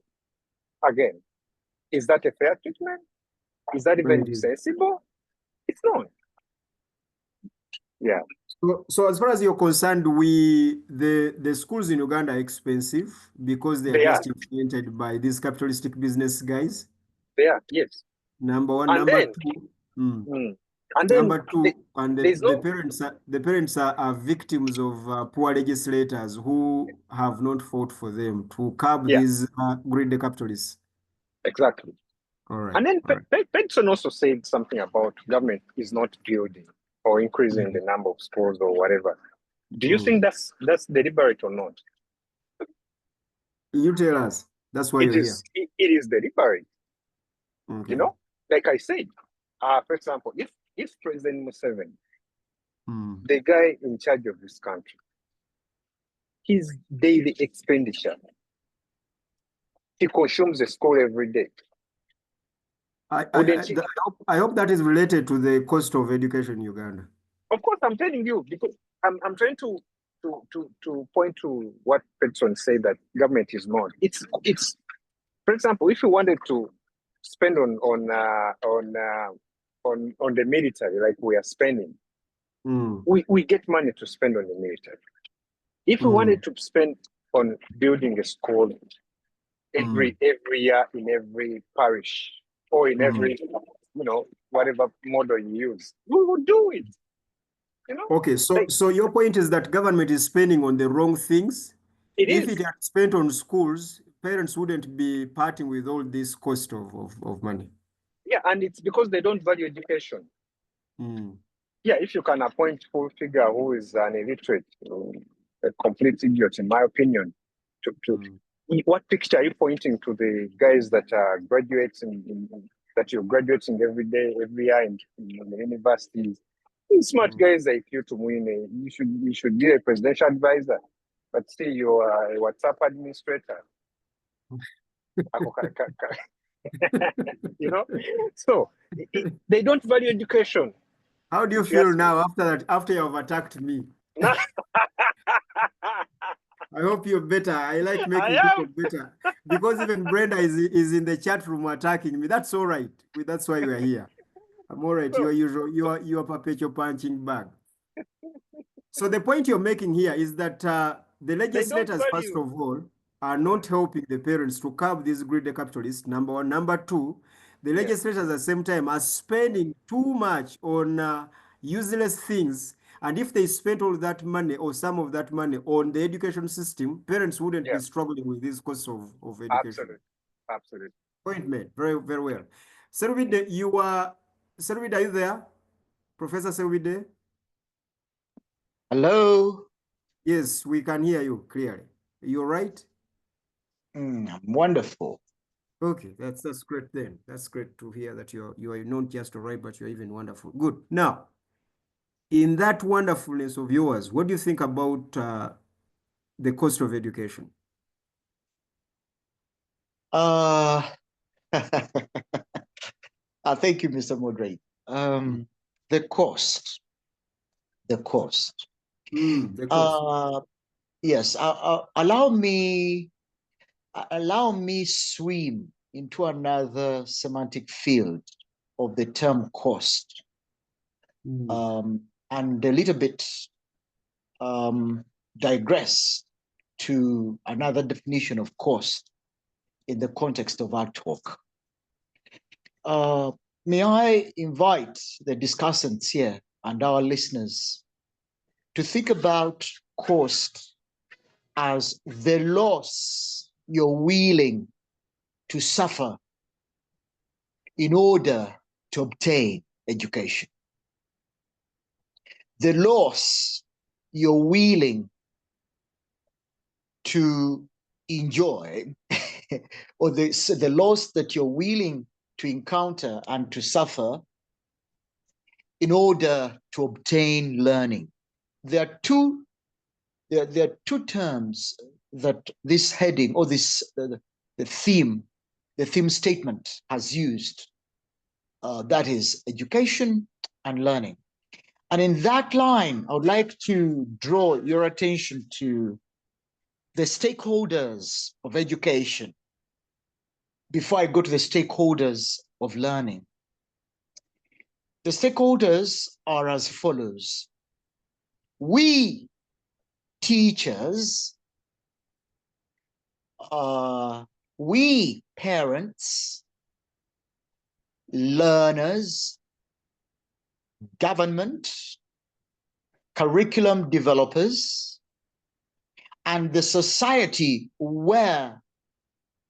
again, is that a fair treatment? Is that even sensible? It's not. Yeah. So as far as you're concerned, the schools in Uganda are expensive because they are just influenced by these capitalistic business guys. They are, yes. Number one, and number then, two. And then number two, the parents are victims of poor legislators who have not fought for them to curb these greedy capitalists. Exactly. All right. And then Peterson also said something about government is not building or increasing the number of schools or whatever. Do you think that's deliberate or not? You tell us. That's why you're here. It is deliberate. Okay. Like I said, for example, if President Museveni, the guy in charge of this country, his daily expenditure, he consumes a school every day. I hope that is related to the cost of education in Uganda. Of course, I'm telling you, because I'm trying to point to what Peterson said, that government is not. It's for example, if you wanted to spend on the military like we are spending, we get money to spend on the military. If we wanted to spend on building a school every year in every parish or in every whatever model you use, we will do it. Okay, so your point is that government is spending on the wrong things. If it had spent on schools, parents wouldn't be parting with all this cost of money. Yeah, and it's because they don't value education. Yeah, if you can appoint full figure who is an illiterate, a complete idiot, in my opinion, what picture are you pointing to the guys that are graduating, that you're graduating every day, every year in the universities? Smart guys like you to win. You should be a presidential advisor, but still you are a WhatsApp administrator. So they don't value education. How do you feel now after that? After you have attacked me, I hope you're better. I like I making am. people better because even Brenda is in the chat room attacking me. That's all right. That's why you are here. I'm all right. You are usual. You are perpetual punching bag. So the point you're making here is that the They don't legislators, first value. of all, are not helping the parents to curb these greedy capitalists. Number one. Number two, the Yeah. legislators at the same time are spending too much on useless things. And if they spent all that money or some of that money on the education system, parents wouldn't be Yeah. struggling with these costs of education. Absolutely. Absolutely. Point made. Very, very well. Selvide, Selvide, are you there? Professor Selvide? Hello. Yes, we can hear you clearly. You're right? Wonderful. Okay, that's great then. That's great to hear that you are not just all right, but you're even wonderful. Good. Now, in that wonderfulness of yours, what do you think about the cost of education? Uh, thank you, Mr. Moderate. The cost, the cost. The cost. Yes, allow me swim into another semantic field of the term cost, and a little bit digress to another definition of cost in the context of our talk. May I invite the discussants here and our listeners to think about cost as the loss you're willing to suffer in order to obtain education. The loss you're willing to enjoy, or the loss that you're willing to encounter and to suffer in order to obtain learning. There are two terms that this heading or this the theme statement has used. That is education and learning. And in that line, I would like to draw your attention to the stakeholders of education before I go to the stakeholders of learning. The stakeholders are as follows. We teachers, we parents, learners, government, curriculum developers, and the society where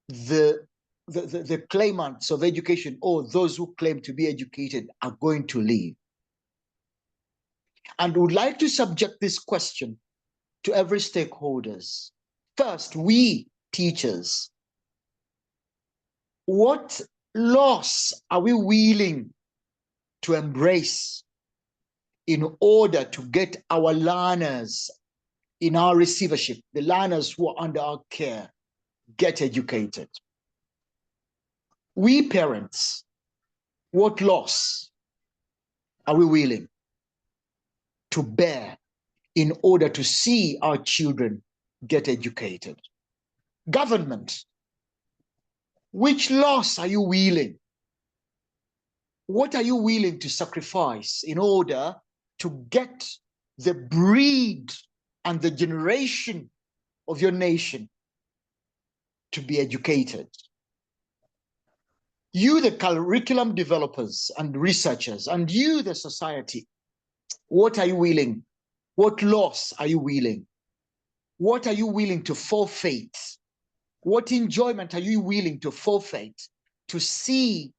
the claimants of education or those who claim to be educated are going to live. And would like to subject this question to every stakeholders. First, we teachers. What loss are we willing to embrace in order to get our learners in our receivership, the learners who are under our care, get educated? We parents, what loss are we willing to bear in order to see our children get educated? Government, which loss are you willing? What are you willing to sacrifice in order to get the breed and the generation of your nation to be educated? You, the curriculum developers and researchers, and you, the society, what are you willing? What loss are you willing? What are you willing to forfeit? What enjoyment are you willing to forfeit to see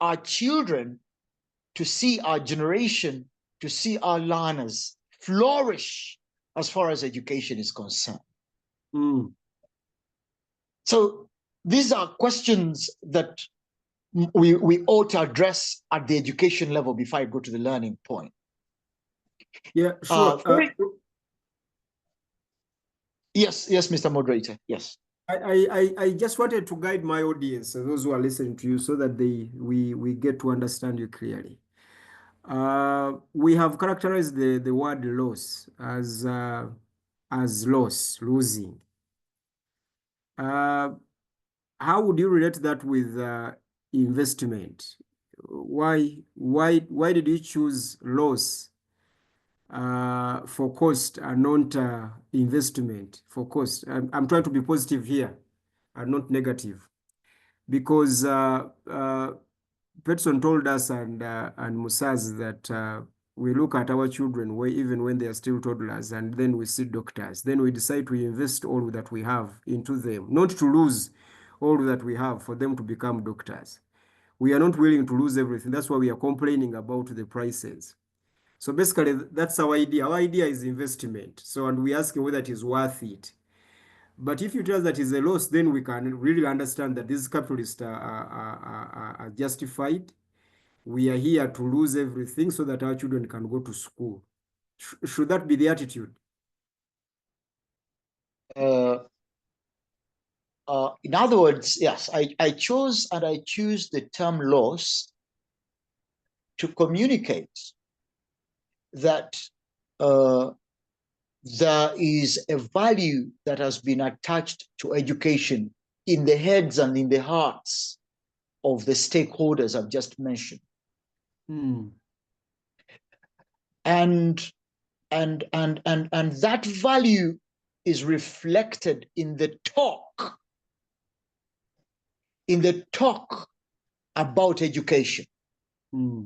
our children, to see our generation, to see our learners flourish as far as education is concerned? So these are questions that we ought to address at the education level before I go to the learning point. Yeah, sure. Yes, Mr. Moderator, yes. I just wanted to guide my audience, those who are listening to you, so that we get to understand you clearly. We have characterized the word loss as loss, losing. How would you relate that with investment? Why did you choose loss for cost and not investment for cost? I'm trying to be positive here and not negative, because Peterson told us and Musaz that we look at our children even when they are still toddlers, and then we see doctors. Then we decide to invest all that we have into them, not to lose all that we have for them to become doctors. We are not willing to lose everything. That's why we are complaining about the prices. So basically, that's our idea. Our idea is investment. So, and we ask whether it is worth it. But if you tell us that is a loss, then we can really understand that these capitalists are justified. We are here to lose everything so that our children can go to school. Should that be the attitude? In other words, yes, I chose and I choose the term loss to communicate that there is a value that has been attached to education in the heads and in the hearts of the stakeholders I've just mentioned. Hmm. And that value is reflected in the talk about education. Hmm.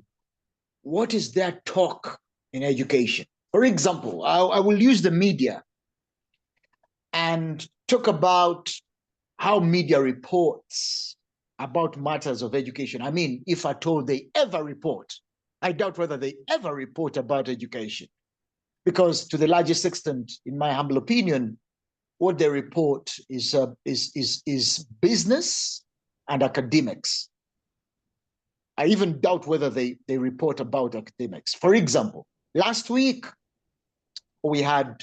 What is their talk in education? For example, I will use the media and talk about how media reports about matters of education. I mean, if at all they ever report, I doubt whether they ever report about education, because to the largest extent, in my humble opinion, what they report is business and academics. I even doubt whether they report about academics. For example, last week we had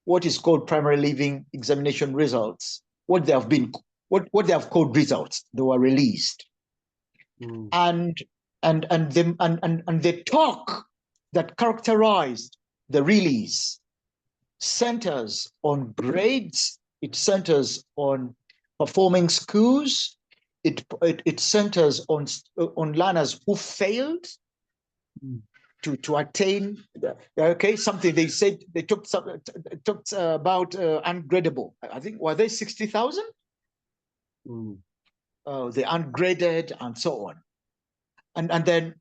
what is called primary leaving examination results. What they have called results. They were released, and the talk that characterized the release centers on grades. It centers on performing schools. It centers on learners who failed to attain something. They said they talked about ungradable. I think, were they 60,000? They ungraded and so on. And then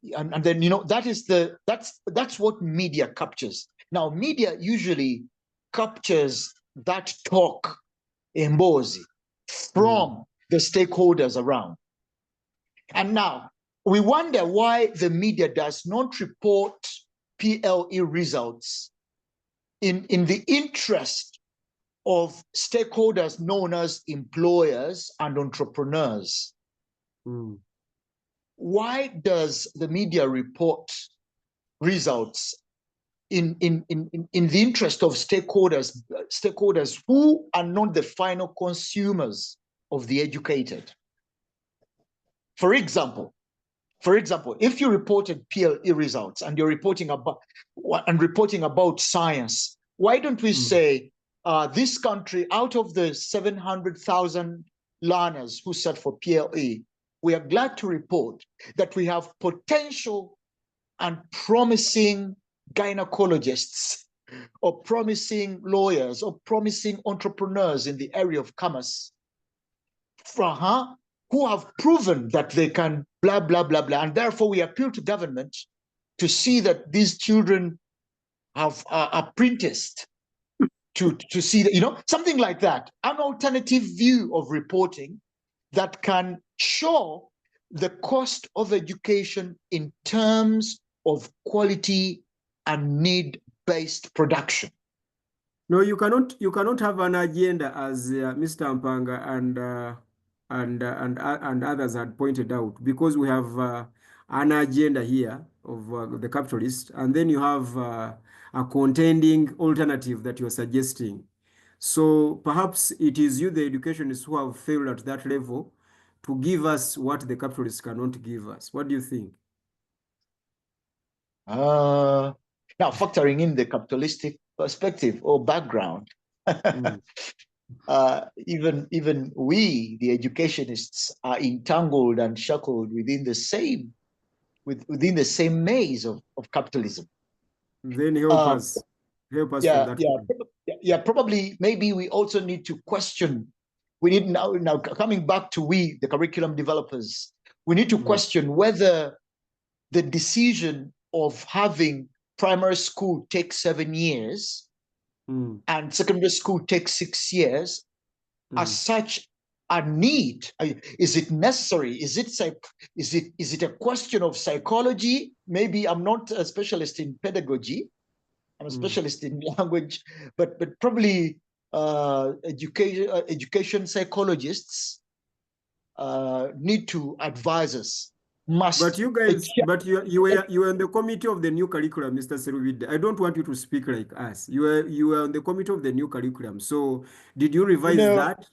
that's what media captures. Now, media usually captures that talk embosi from the stakeholders around. And now we wonder why the media does not report PLE results in the interest of stakeholders known as employers and entrepreneurs. Why does the media report results in the interest of stakeholders who are not the final consumers of the educated? For example, if you reported PLE results and you're reporting about science, why don't we say this country, out of the 700,000 learners who sat for PLE, we are glad to report that we have potential and promising gynecologists, or promising lawyers, or promising entrepreneurs in the area of commerce, who have proven that they can blah, blah, blah, blah. And therefore, we appeal to government to see that these children are apprenticed to see that, something like that, an alternative view of reporting that can show the cost of education in terms of quality and need-based production. No, you cannot have an agenda, as Mr. Ampanga and others had pointed out, because we have an agenda here of the capitalists, and then you have a contending alternative that you're suggesting. So perhaps it is you, the educationists, who have failed at that level to give us what the capitalists cannot give us. What do you think? Now, factoring in the capitalistic perspective or background, even we, the educationists, are entangled and shackled within the same maze of capitalism. Then help Um, us. Help us from yeah, that yeah, point. yeah. Probably, maybe we also need to question. We need now coming back to we, the curriculum developers. We need to question whether the decision of having primary school take 7 years and secondary school take 6 years as such a need. Is it necessary? Is it a question of psychology? Maybe I'm not a specialist in pedagogy. I'm a specialist in language, but probably education psychologists need to advise us. But you guys, but you were on the committee of the new curriculum, Mr. Seruvide. I don't want you to speak like us. You were on the committee of the new curriculum. So did you revise that?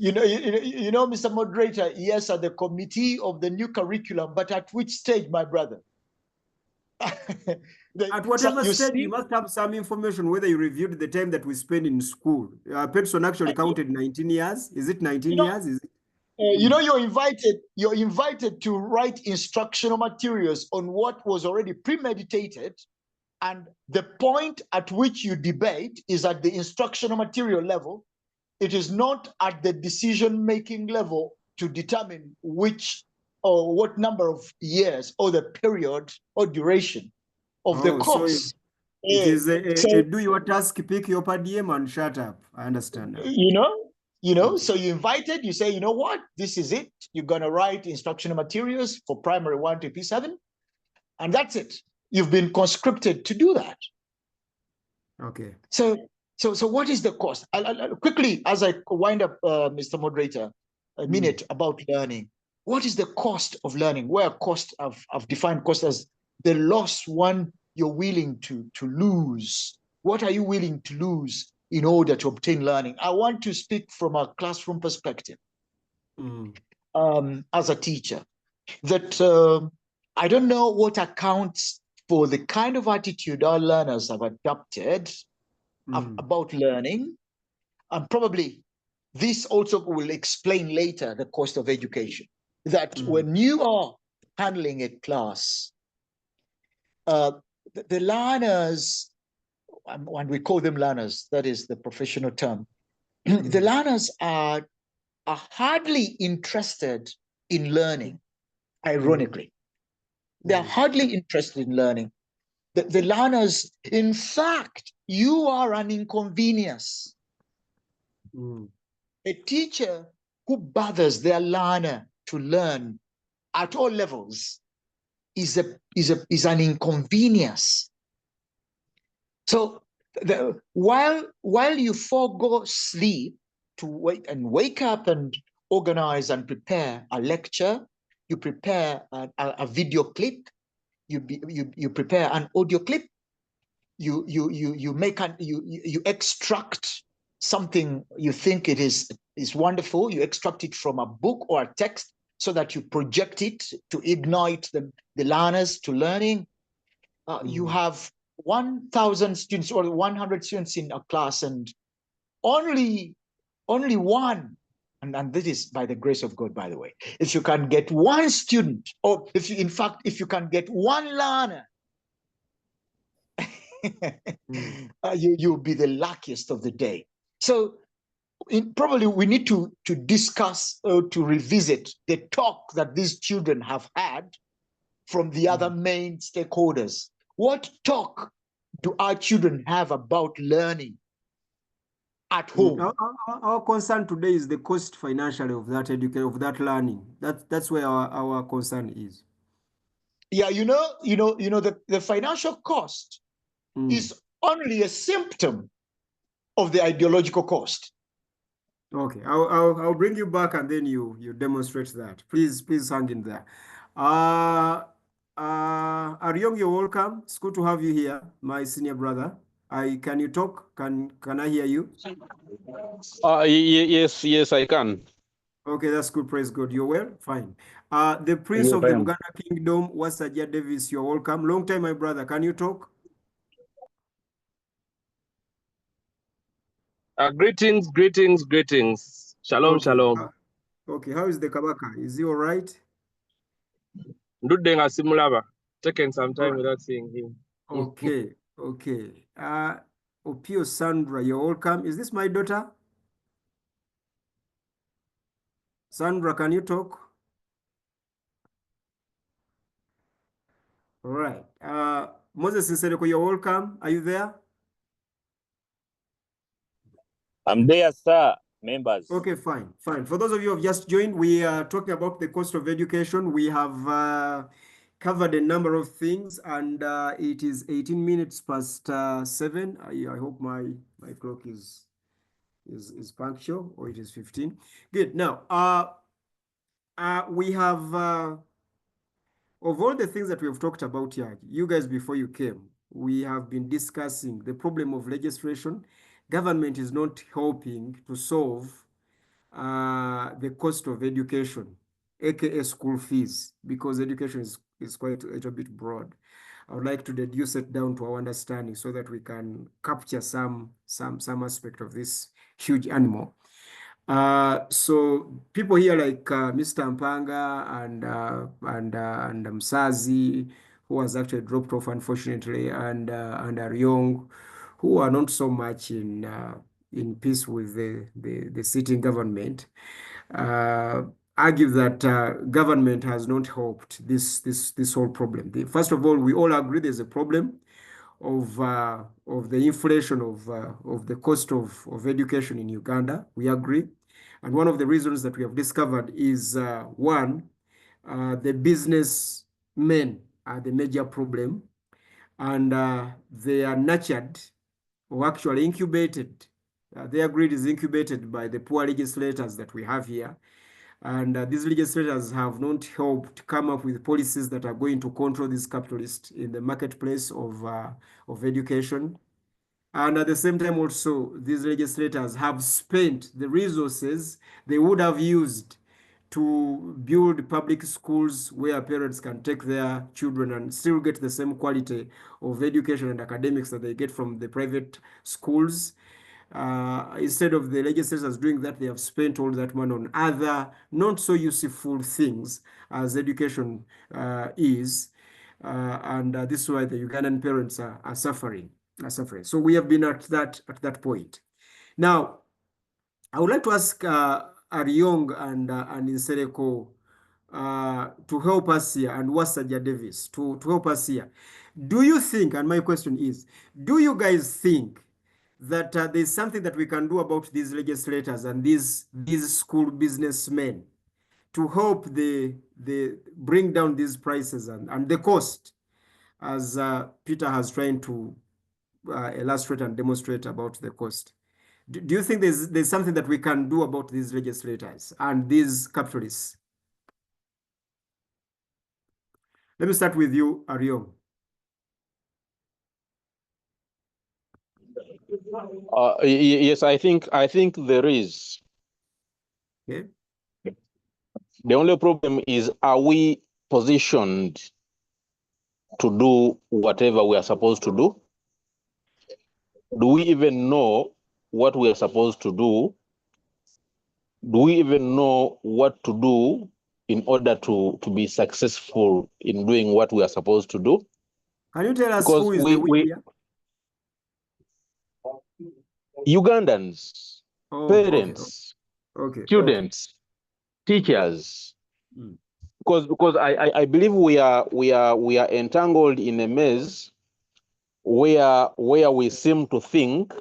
Mr. Moderator, yes, at the committee of the new curriculum, but at which stage, my brother? At whatever stage, you must have some information whether you reviewed the time that we spend in school. Peterson actually counted 19 years. Is it 19 years? Is it? You're invited to write instructional materials on what was already premeditated, and the point at which you debate is at the instructional material level. It is not at the decision-making level to determine which or what number of years or the period or duration of the course. So it is a do your task, pick your per diem, and shut up. I understand now. So you invited, you say, you know what, this is it. You're going to write instructional materials for primary 1 to P7, and that's it. You've been conscripted to do that. Okay. So what is the cost? I'll quickly, as I wind up, Mr. Moderator, a minute about learning. What is the cost of learning? Where cost, I've defined cost as the loss one you're willing to lose. What are you willing to lose in order to obtain learning? I want to speak from a classroom perspective. As a teacher, that I don't know what accounts for the kind of attitude our learners have adopted about learning. And probably this also will explain later the cost of education. That when you are handling a class, the learners, and we call them learners, that is the professional term, the learners are hardly interested in learning, ironically. They're hardly interested in learning. The learners, in fact, you are an inconvenience. A teacher who bothers their learner to learn at all levels is an inconvenience. So while you forego sleep to wake up and organize and prepare a lecture, you prepare a video clip, you prepare an audio clip, you extract something you think it is wonderful, you extract it from a book or a text so that you project it to ignite the learners to learning. You have 1,000 students or 100 students in a class, and only one, and this is by the grace of God, by the way, if you can get one student, or if you can get one learner, you'll be the luckiest of the day. So probably we need to discuss or to revisit the talk that these children have had from the other main stakeholders. What talk do our children have about learning at home? Our concern today is the cost financially of that education, of that learning. That's where our concern is. Yeah, the financial cost is only a symptom of the ideological cost. Okay, I'll bring you back and then you demonstrate that. Please hang in there. Aryong, you're welcome. It's good to have you here, my senior brother. Can you talk? Can I hear you? Yes, I can. Okay, that's good. Praise God. You're well? Fine. The Prince of the Buganda Kingdom, Wasajja Davis, you're welcome. Long time, my brother. Can you talk? Greetings, greetings, greetings. Shalom, Okay. shalom. Okay, how is the Kabaka? Is he all right? Ndudenga simulaba. Taken some time Alright. without seeing him. Okay, okay. Opio Sandra, you're welcome. Is this my daughter? Sandra, can you talk? All right. Moses Nsereko, you're welcome. Are you there? I'm there, sir, members. Okay, fine, fine. For those of you who have just joined, we are talking about the cost of education. We have covered a number of things, and it is 18 minutes past 7. I hope my clock is punctual, or it is 15. Good. Now, we have of all the things that we have talked about here, you guys before you came, we have been discussing the problem of legislation. Government is not helping to solve the cost of education, aka school fees, because education is quite a little bit broad. I would like to reduce it down to our understanding so that we can capture some aspect of this huge animal. So people here like Mr. Mpanga and Msazi, who was actually dropped off unfortunately, and Aryong, who are not so much in peace with the sitting government, uh, argue that government has not helped this whole problem. First of all, we all agree there's a problem of the inflation of the cost of education in Uganda. We agree. And one of the reasons that we have discovered is one, the businessmen are the major problem, and they are nurtured or actually incubated. Their greed is incubated by the poor legislators that we have here. And these legislators have not helped come up with policies that are going to control these capitalists in the marketplace of education. And at the same time, also, these legislators have spent the resources they would have used to build public schools where parents can take their children and still get the same quality of education and academics that they get from the private schools. Instead of the legislators doing that, they have spent all that money on other not so useful things as education is. And this is why the Ugandan parents are suffering. So we have been at that point. Now, I would like to ask Aryong and Nsereko to help us here, and Wasaja Davis to help us here. Do you think, and my question is, do you guys think that there's something that we can do about these legislators and these school businessmen to help the bring down these prices and the cost, as Peter has tried to illustrate and demonstrate about the cost? Do you think there's something that we can do about these legislators and these capitalists? Let me start with you, Aryong. Yes, I think there is. Okay. The only problem is, are we positioned to do whatever we are supposed to do? Do we even know what we are supposed to do? Do we even know what to do in order to be successful in doing what we are supposed to do? Can you tell us Because who is the we here? Ugandans, Oh, parents, okay. students, teachers, Mm. because I believe we are entangled in a maze where we seem to think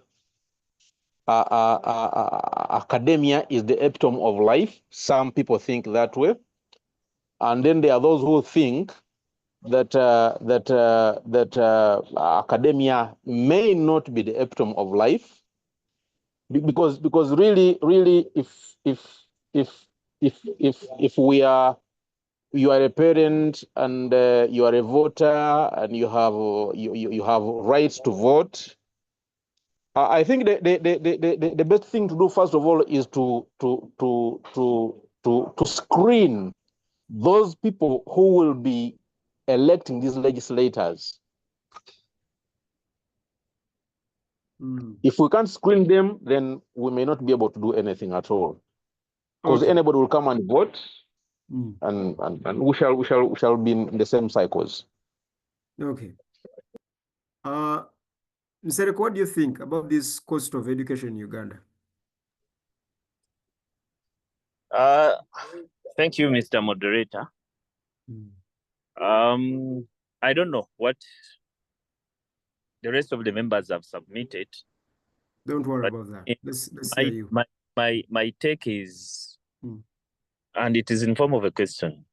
academia is the epitome of life. Some people think that way, and then there are those who think that academia may not be the epitome of life, because really if we are, you are a parent and you are a voter and you have rights to vote. I think the best thing to do, first of all, is to screen those people who will be electing these legislators. If we can't screen them, then we may not be able to do anything at all. Because Okay. anybody will come and vote, and we shall be in the same cycles. Okay. Msereko, what do you think about this cost of education in Uganda? Thank you, Mr. Moderator. I don't know what the rest of the members have submitted. Don't worry but about that. Let's hear you. My take is, and it is in form of a question.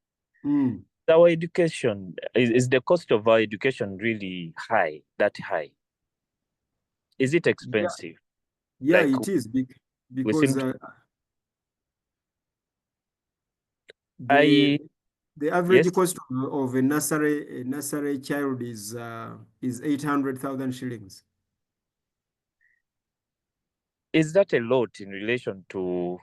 Our education, is the cost of our education really high, that high? Is it expensive? Yeah, Like, it is big seem because I the average yes, cost of a nursery child is 800,000 shillings. is that a lot in relation to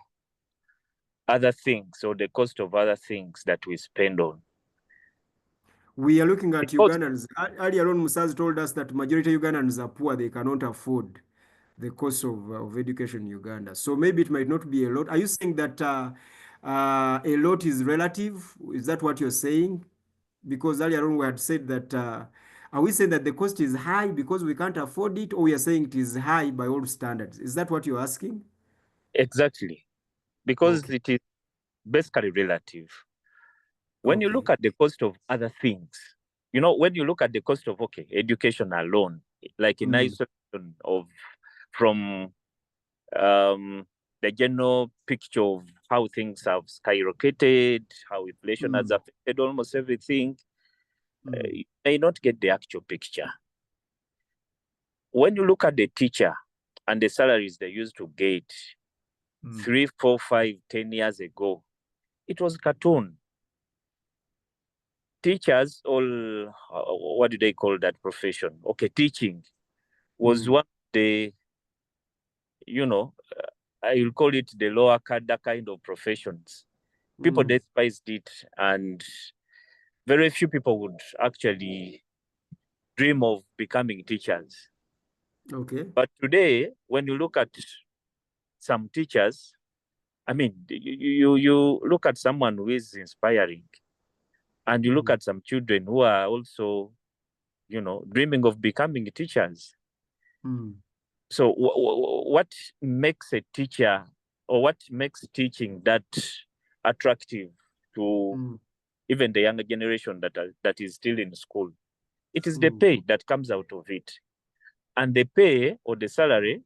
other things, or the cost of other things that we spend on? We are looking at Because Ugandans. Earlier on, Musaz told us that majority of Ugandans are poor; they cannot afford the cost of education in Uganda. So maybe it might not be a lot. Are you saying that a lot is relative? Is that what you're saying? Because earlier on we had said that, are we saying that the cost is high because we can't afford it, or we are saying it is high by all standards? Is that what you're asking? exactly, because Okay. it is basically relative. When you look at the cost of other things, when you look at the cost of, education alone, like in isolation from the general picture of how things have skyrocketed, how inflation has affected almost everything, you may not get the actual picture. When you look at the teacher and the salaries they used to get 3, 4, 5, 10 years ago, it was cartoon. Teachers, all, what do they call that profession? Okay, teaching was one of the, I will call it the lower cadre kind of professions. People despised it, and very few people would actually dream of becoming teachers. Okay. But today, when you look at some teachers, I mean, you look at someone who is inspiring, and you look at some children who are also, dreaming of becoming teachers. So what makes a teacher, or what makes teaching that attractive to even the younger generation that is still in school? It is the pay that comes out of it. And the pay, or the salary,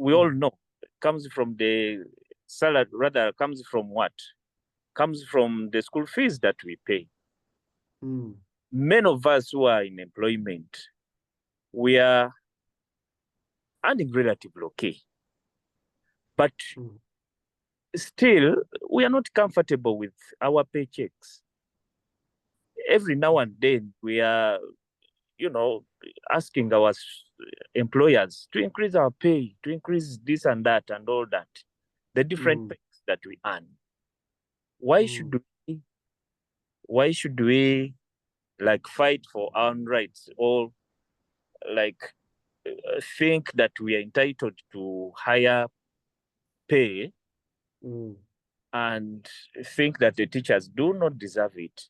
we all know, comes from the salary, rather comes from what? Comes from the school fees that we pay. Many of us who are in employment, we are earning relatively okay. But still, we are not comfortable with our paychecks. Every now and then, we are, asking our employers to increase our pay, to increase this and that and all that, the different pays that we earn. Why should we like fight for our own rights, or like think that we are entitled to higher pay, and think that the teachers do not deserve it?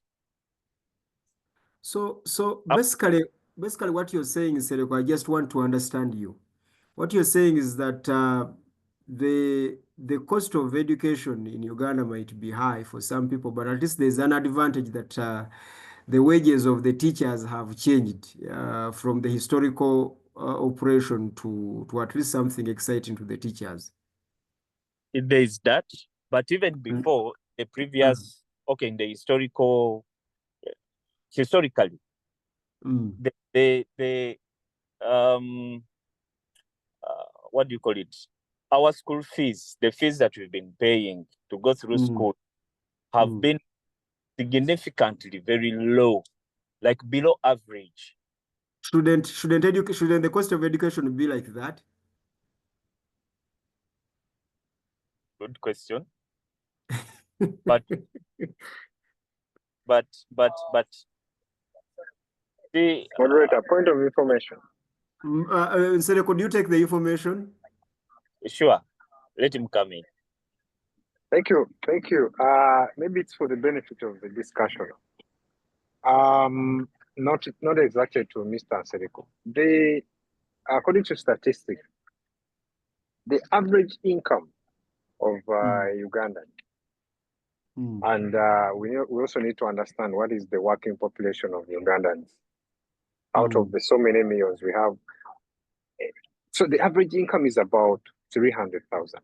So basically what you're saying is, Sereko, I just want to understand you. What you're saying is that the cost of education in Uganda might be high for some people, but at least there's an advantage that the wages of the teachers have changed from the historical operation to at least something exciting to the teachers. There is that, but even before the previous, in the historically, the what do you call it? Our school fees, the fees that we've been paying to go through school, have been significantly very low, like below average. Shouldn't the cost of education be like that? Good question. but the Moderator, point of information. Nsereko, could you take the information? Sure, let him come in. Thank you. Maybe it's for the benefit of the discussion. Not exactly to Mr. Nsereko. According to statistics, the average income of Uganda, and we also need to understand what is the working population of Ugandans out of the so many millions we have. So the average income is about 300,000,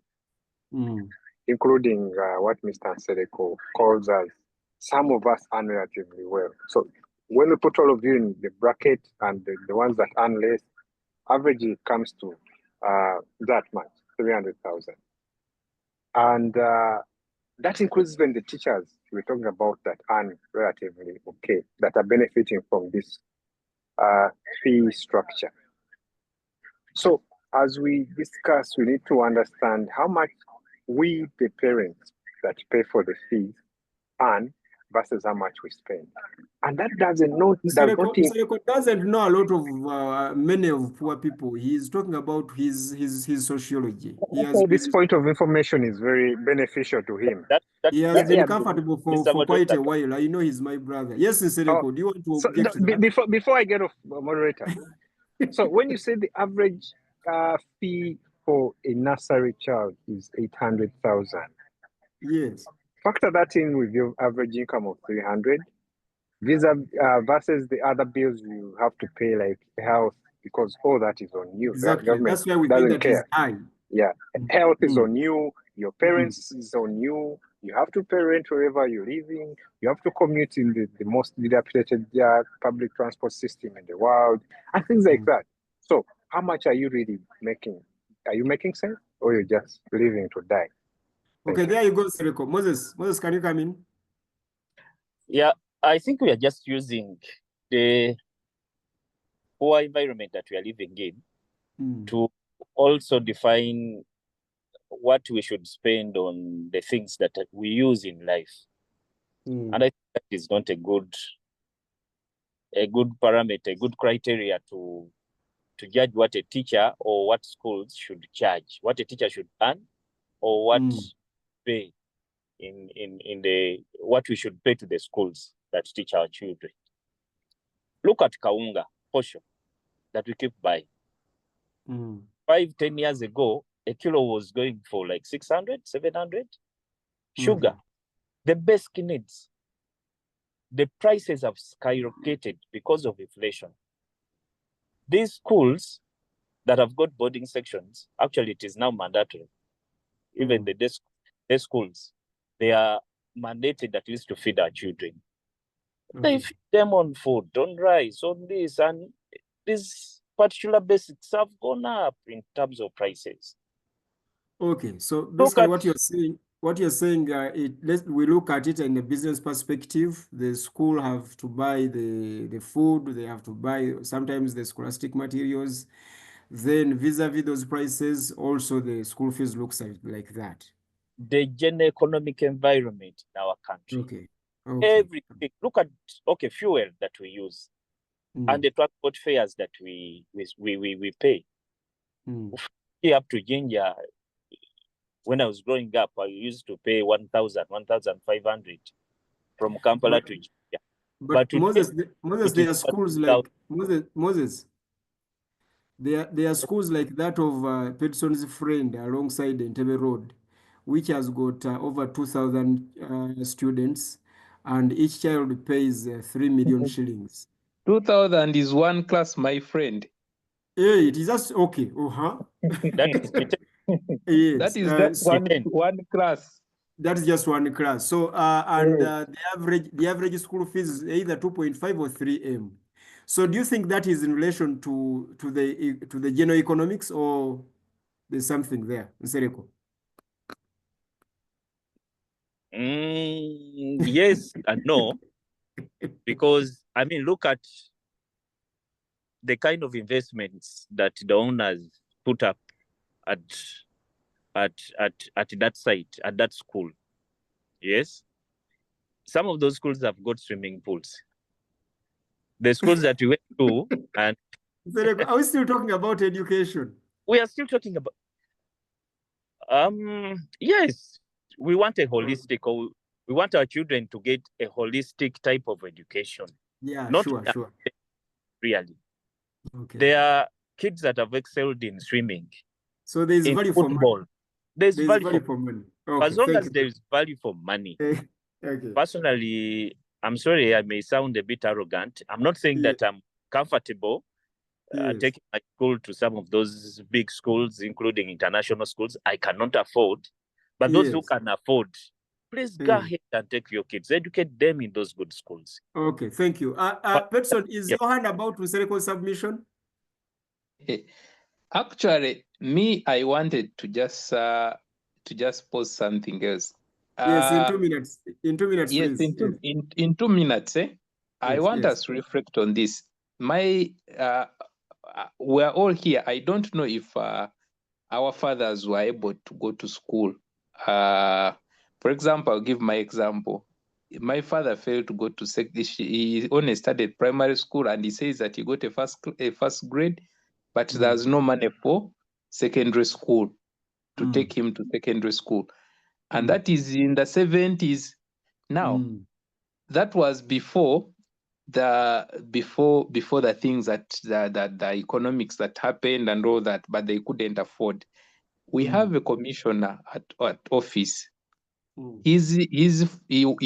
including what Mr. Nsereko calls as some of us earn relatively well. So when we put all of you in the bracket and the ones that earn less, average it comes to that much, 300,000. And that includes even the teachers we're talking about that earn relatively okay, that are benefiting from this fee structure. So as we discuss, we need to understand how much we, the parents that pay for the fees, earn versus how much we spend. And that doesn't Nsereko doesn't know a lot of many of poor people. He's talking about his sociology. This point of information is very beneficial to him. He has been comfortable for quite a while. I know he's my brother. Yes, Nsereko, do you want to object to that? Before I get off, moderator. So when you say the average fee for a nursery child is 800,000, yes, factor that in with your average income of 300 versus the other bills you have to pay, like health, because all that is on you. Exactly. That's why we think that is high. Yeah, health is on you. Your parents is on you. You have to pay rent wherever you're living. You have to commute in the most dilapidated public transport system in the world, and things like that. So, how much are you really making? Are you making sense, or you're just living to die? Okay, there you go, Nsereko. Moses, can you come in? Yeah, I think we are just using the poor environment that we are living in to also define what we should spend on the things that we use in life. And I think that is not a good parameter, a good criteria to judge what a teacher or what schools should charge, what a teacher should earn, or what pay in the what we should pay to the schools that teach our children. Look at Kaunga, posho, that we keep buying. 5-10 years ago, a kilo was going for like 600, 700. Sugar, the basic needs. The prices have skyrocketed because of inflation. These schools that have got boarding sections, actually it is now mandatory. Even the day schools, they are mandated at least to feed our children. They feed them on food, on rice, on this, and these particular basics have gone up in terms of prices. Okay, so basically what you're saying, we look at it in a business perspective. The school have to buy the food, they have to buy sometimes the scholastic materials. Then vis-a-vis those prices, also the school fees looks like that. The general economic environment in our country. Okay. Everything. Look at fuel that we use and the transport fares that we pay. Up to Ginger, when I was growing up, I used to pay 1,000, 1,500 from Kampala to Ginger. But Moses, there are schools like Moses. There are schools like that of Peterson's friend alongside Entebbe Road, which has got over 2,000 students, and each child pays 3 million shillings. 2,000 is one class, my friend. Yeah, it is just okay. That is yes. That is just one class. That is just one class. So the average school fees is either 2.5 or 3M. So do you think that is in relation to the general economics, or there's something there, Nsereko? Yes and no, because I mean, look at the kind of investments that the owners put up at that site, at that school. Yes, some of those schools have got swimming pools. The schools that we went to, and Are we still talking about education? We are still talking about. Yes, we want a holistic, or we want our children to get a holistic type of education. Yeah, Not sure. really. Okay. There are kids that have excelled in swimming, So there is in value for money. football. There's There is value value for for money. Okay, as long thank as you. there is value for money. Okay. Personally, I'm sorry, I may sound a bit arrogant. I'm not saying that I'm comfortable Yes. taking my school to some of those big schools, including international schools. I cannot afford. But those who Yes. can afford, please go ahead and take your kids, educate them in those good schools. Okay, thank you. Peterson, is your hand about to second submission? Actually, I wanted to just post something else. Yes, in 2 minutes. In 2 minutes, yes, please. in 2 minutes, I want yes. us to reflect on this. We're all here. I don't know if our fathers were able to go to school. For example, I'll give my example. My father failed to go to he only started primary school, and he says that he got a first grade, but there's no money for secondary school to take him to secondary school. And that is in the 70s. Now, that was before the things that the economics that happened and all that, but they couldn't afford. We have a commissioner at office. He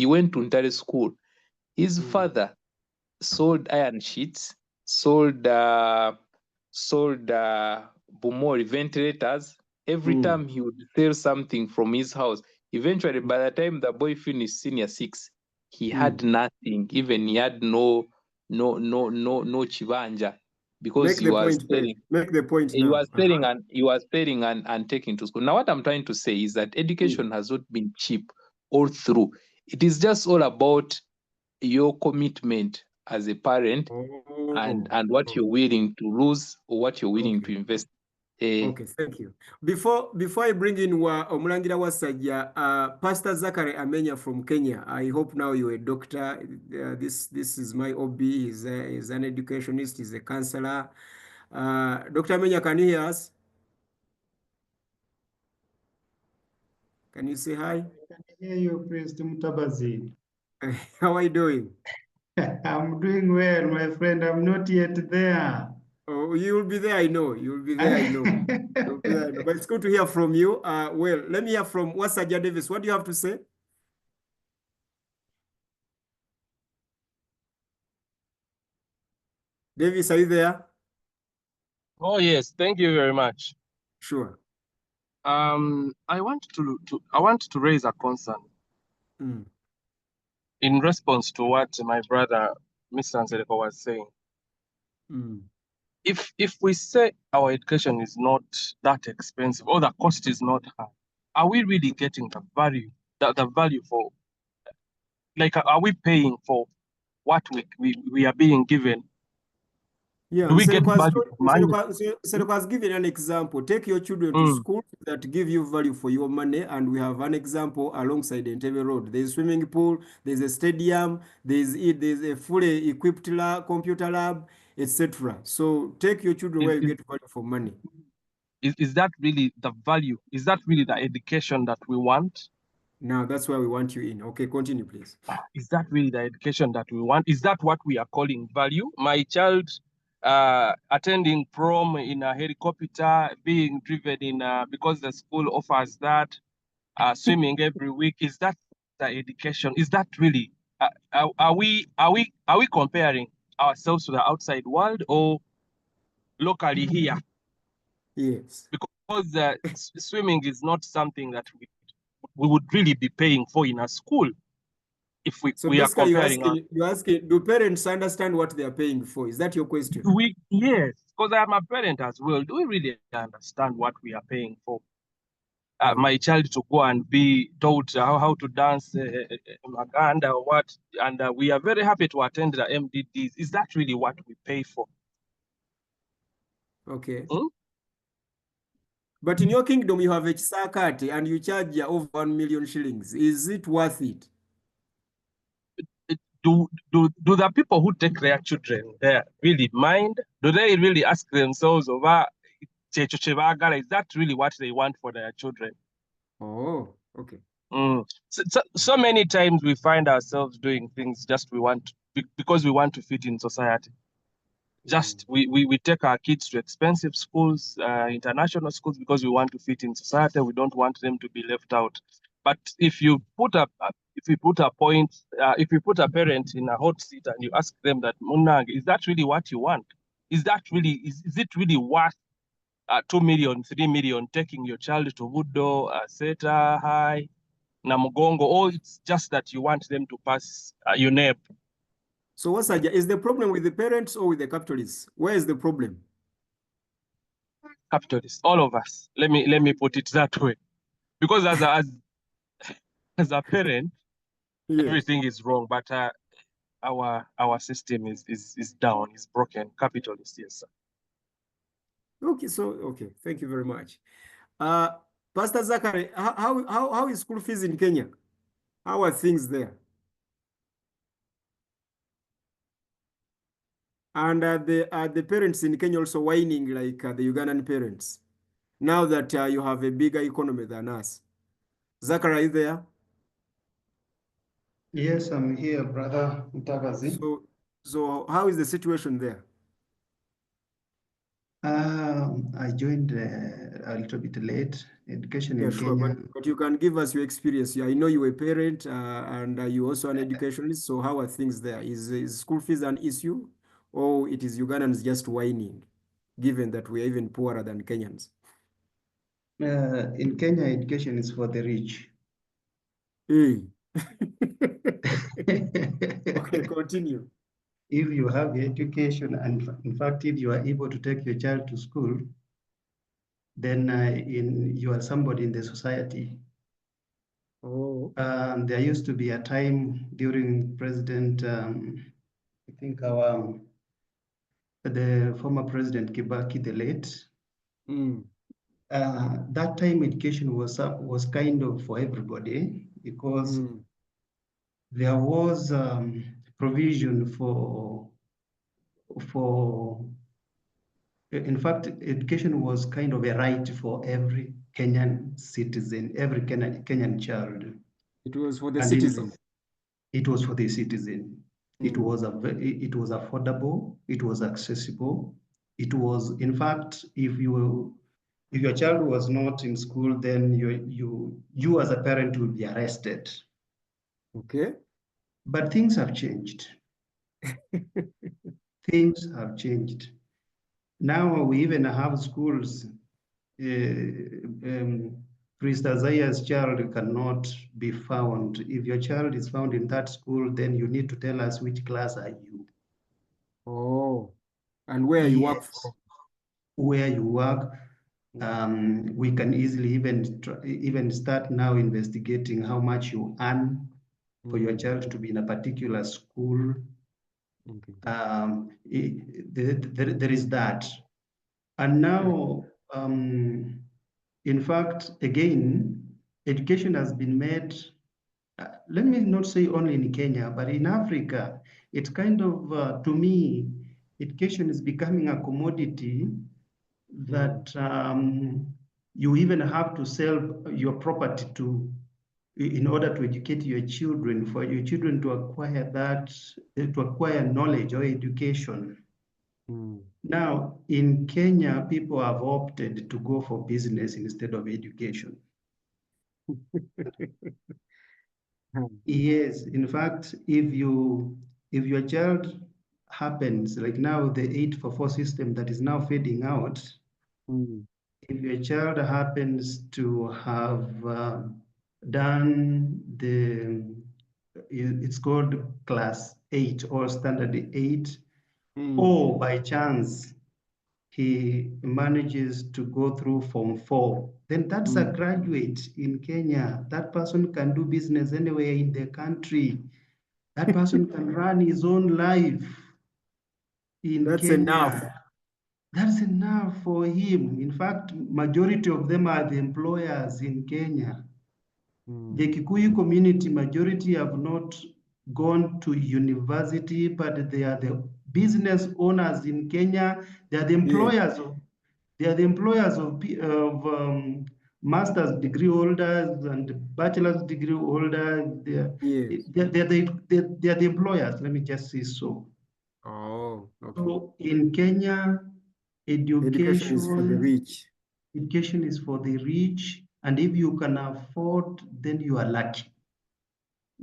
went to Ntare school. His father sold iron sheets, sold Bumori ventilators. Every time he would sell something from his house. Eventually, by the time the boy finished senior 6, he had nothing. Even he had no chivanja, because he was selling. Make the point He now. was selling and taking to school. Now, what I'm trying to say is that education has not been cheap all through. It is just all about your commitment as a parent and what you're willing to lose or what you're willing to invest. Okay, thank you. Before I bring in Omulangira Wasajja, Pastor Zachary Amenya from Kenya. I hope now you're a doctor. This is my hobby. He's an educationist. He's a counselor. Dr. Amenya, can you hear us? Can you say hi? I can hear you, Priest Mutabazi. How are you doing? I'm doing well, my friend. I'm not yet there. Oh, you'll be there, I know. You'll be there, I know. You'll be there, I know. But it's good to hear from you. Well, let me hear from Wasajja Davis. What do you have to say? Davis, are you there? Oh yes, thank you very much. Sure. I want to raise a concern in response to what my brother Mr. Nsereko was saying. If we say our education is not that expensive or the cost is not high, are we really getting the value? The value for, like, are we paying for what we are being given? Yeah, Do we get value for money? Sereko has given an example. Take your children to school that give you value for your money, and we have an example alongside Entebbe Road. There's a swimming pool, there's a stadium, there's a fully equipped computer lab, etc. So take your children where you get value for money. Is that really the value? Is that really the education that we want? Now, that's why we want you in. Okay, continue, please. Is that really the education that we want? Is that what we are calling value? My child attending prom in a helicopter, being driven in because the school offers that, swimming every week. Is that the education? Is that really? Are we comparing ourselves to the outside world or locally here? Yes. Because swimming is not something that we would really be paying for in a school. If we are comparing, you're asking, do parents understand what they are paying for? Is that your question? Yes, because I'm a parent as well. Do we really understand what we are paying for? My child to go and be taught how to dance Maganda or what, and we are very happy to attend the MDDs. Is that really what we pay for? Okay. But in your kingdom, you have a Chisakati and you charge over 1 million shillings. Is it worth it? do the people who take their children there really mind? Do they really ask themselves over is that really what they want for their children? Oh, okay. So many times we find ourselves doing things just because we want to fit in society. Just we take our kids to expensive schools, international schools, because we want to fit in society. We don't want them to be left out. But if you put a parent in a hot seat and you ask them that, Munang, is that really what you want? Is it really worth 2 million, 3 million taking your child to Budo, Seta High, Namugongo, or it's just that you want them to pass UNEP? So is the problem with the parents or with the capitalists? Where is the problem? Capitalists, all of us. Let me put it that way, because as a parent, yes, everything is wrong, but our system is down, is broken. Capitalists, yes, sir. Okay, thank you very much. Pastor Zachary, how is school fees in Kenya? How are things there? And are the parents in Kenya also whining like the Ugandan parents? Now that you have a bigger economy than us. Zachary, are you there? Yes, I'm here, brother Mtagazi. So how is the situation there? I joined a little bit late. Education in Sure, Kenya. but you can give us your experience. I know you're a parent and you also an educationist. So how are things there? Is school fees an issue, or it is Ugandans just whining, given that we're even poorer than Kenyans? In Kenya, education is for the rich. Hey. Okay, continue. If you have education, and in fact, if you are able to take your child to school, then you are somebody in the society. Oh. There used to be a time during President, I think the former President Kibaki, the late. That time education was kind of for everybody, because there was provision in fact, education was kind of a right for every Kenyan citizen, every Kenyan child. It was for the citizen. It was for the citizen. It was affordable. It was accessible. It was, in fact, if your child was not in school, then you as a parent will be arrested. Okay. But things have changed. Things have changed. Now we even have schools. Priest Isaiah's child cannot be found. If your child is found in that school, then you need to tell us which class are you. Oh, and where you work from. Where you work. We can easily even start now investigating how much you earn for your child to be in a particular school. There is that. And now, in fact, again, education has been made, let me not say only in Kenya, but in Africa, it's kind of, to me, education is becoming a commodity that you even have to sell your property in order to educate your children, for your children to acquire knowledge or education. Now, in Kenya, people have opted to go for business instead of education. Yes, in fact, if your child happens, like now the 844 system that is now fading out, if your child happens to have done it's called class 8 or standard 8, or by chance he manages to go through Form 4, then that's a graduate in Kenya. That person can do business anywhere in the country. That person can run his own life in That's Kenya. enough. That's enough for him. In fact, majority of them are the employers in Kenya. The Kikuyu community, majority have not gone to university, but they are the business owners in Kenya. They are the employers of master's degree holders and bachelor's degree holders. They are the employers. Let me just say so. Oh, okay. So in Kenya, Education is for the rich. Education is for the rich, and if you can afford, then you are lucky.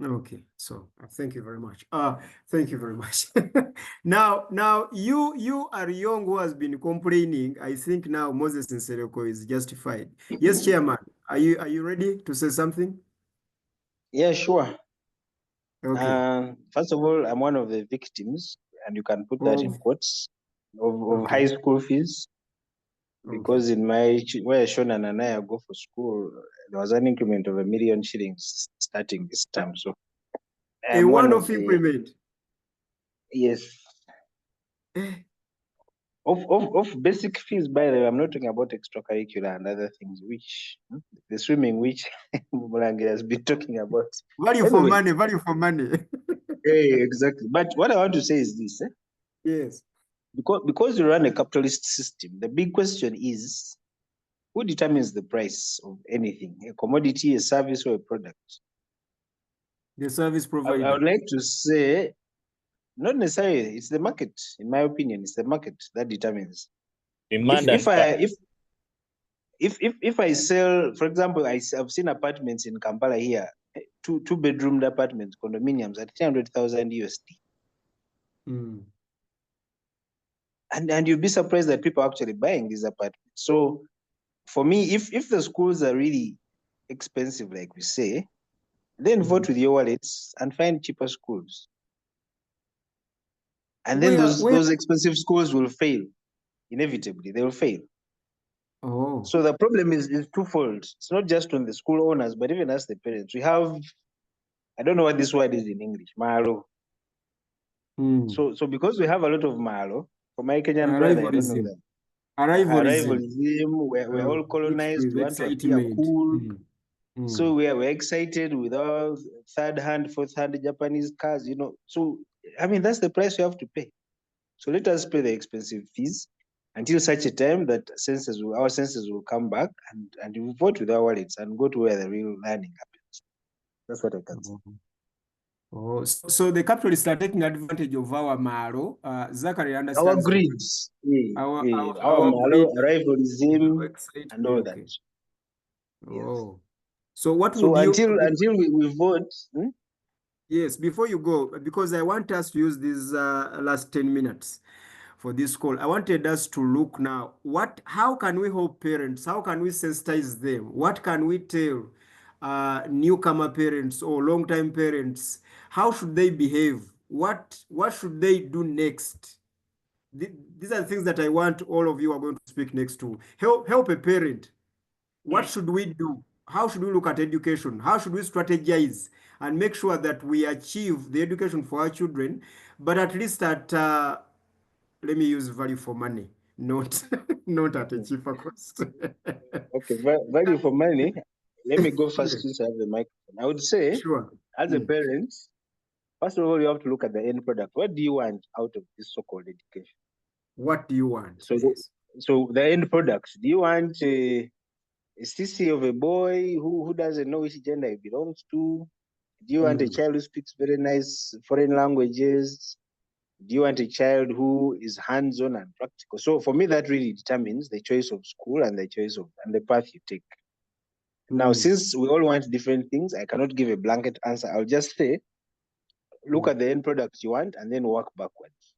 Okay, so thank you very much. Thank you very much. Now you are young who has been complaining. I think now Moses Nsereko is justified. Yes, Chairman. Are you ready to say something? Yeah, sure. Okay. First of all, I'm one of the victims, and you can put that in Of quotes, of okay. high school fees. Because in my where Shonan and I go for school, there was an increment of 1 million shillings starting this term. So A I'm one one-off of the increment. yes. Of basic fees, by the way, I'm not talking about extracurricular and other things, which the swimming, which Mulangi has been talking about. Value for money, value for money. Hey, exactly. But what I want to say is this. Yes. Because you run a capitalist system, the big question is, who determines the price of anything, a commodity, a service, or a product? The service provider. I would like to say, not necessarily, it's the market. In my opinion, it's the market that determines. If I sell, for example, I've seen apartments in Kampala here, two-bedroomed apartments, condominiums at 300,000 USD. And you'll be surprised that people are actually buying these apartments. So for me, if the schools are really expensive, like we say, then vote with your wallets and find cheaper schools. And then those expensive schools will fail. Inevitably, they will fail. Oh. So the problem is twofold. It's not just on the school owners, but even as the parents. We have, I don't know what this word is in English, malo. So because we have a lot of malo, for my Kenyan brother, I don't know that. Arrivalism, we're all colonized. We want to appear cool. So we're excited with our third-hand, fourth-hand Japanese cars, So, I mean, that's the price we have to pay. So let us pay the expensive fees until such a time that our senses will come back and we vote with our wallets and go to where the real learning happens. That's what I can say. Oh, so the capitalists are taking advantage of our malo. Zachary understands our greeds, our malo, arrivalism, and all that. Oh, so what so would you? Until we vote. Yes, before you go, because I want us to use these last 10 minutes for this call. I wanted us to look now. How can we help parents? How can we sensitize them? What can we tell newcomer parents or long-time parents? How should they behave? What should they do next? These are the things that I want all of you are going to speak next to. Help a parent. What should we do? How should we look at education? How should we strategize and make sure that we achieve the education for our children, but at least at let me use value for money, not at a cheaper cost. Okay, value for money. Let me go first since I have the microphone. I would say, as a parent, first of all, you have to look at the end product. What do you want out of this so-called education? What do you want? So the end product. Do you want a sissy of a boy who doesn't know which gender he belongs to? Do you want a child who speaks very nice foreign languages? Do you want a child who is hands-on and practical? So for me, that really determines the choice of school and the choice of and the path you take. Now, since we all want different things, I cannot give a blanket answer. I'll just say, look at the end products you want and then work backwards.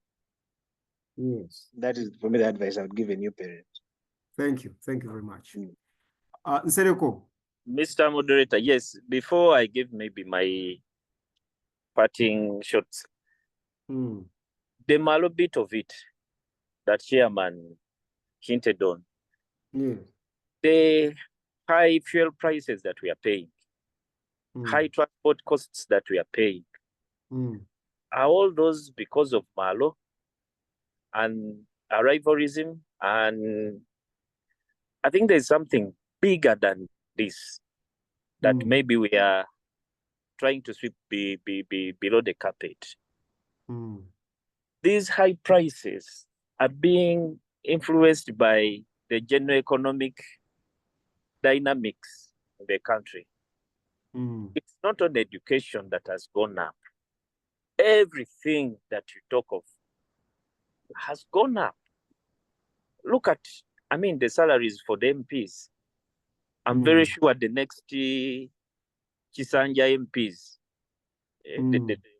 Yes. That is, for me, the advice I would give a new parent. Thank you. Thank you very much. Nsereko. Mr. Moderator, yes, before I give maybe my parting shots, the malo bit of it that Chairman hinted on, the high fuel prices that we are paying, high transport costs that we are paying, are all those because of malo and arrivalism? And I think there's something bigger than this that maybe we are trying to sweep below the carpet. Mm. These high prices are being influenced by the general economic dynamics in the country. Mm. It's not only education that has gone up. Everything that you talk of has gone up. Look at, I mean, the salaries for the MPs. I'm very sure the next Chisanja MPs,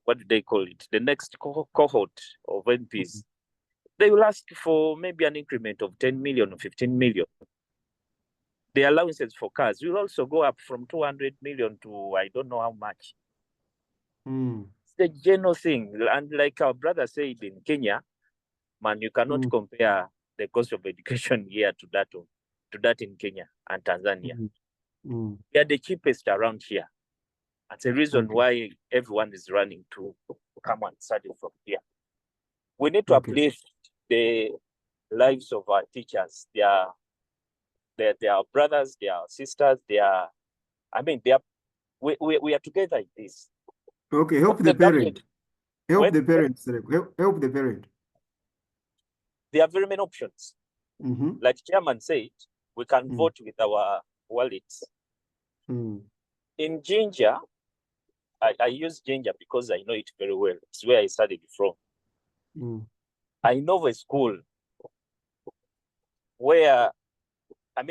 what do they call it? The next cohort of MPs, they will ask for maybe an increment of 10 million or 15 million. The allowances for cars will also go up from 200 million to I don't know how much. It's the general thing. And like our brother said in Kenya, man, you cannot compare the cost of education here to that in Kenya and Tanzania. They are the cheapest around here. That's the reason why everyone is running to come and study from here. We need to uplift the lives of our teachers. They are brothers, they are sisters, we are together in this. Okay, help the parent. Help the parent. Help the parent. There are very many options. Like Chairman said, we can vote with our wallets. In Ginger, I use Ginger because I know it very well. It's where I studied from. I know a school where,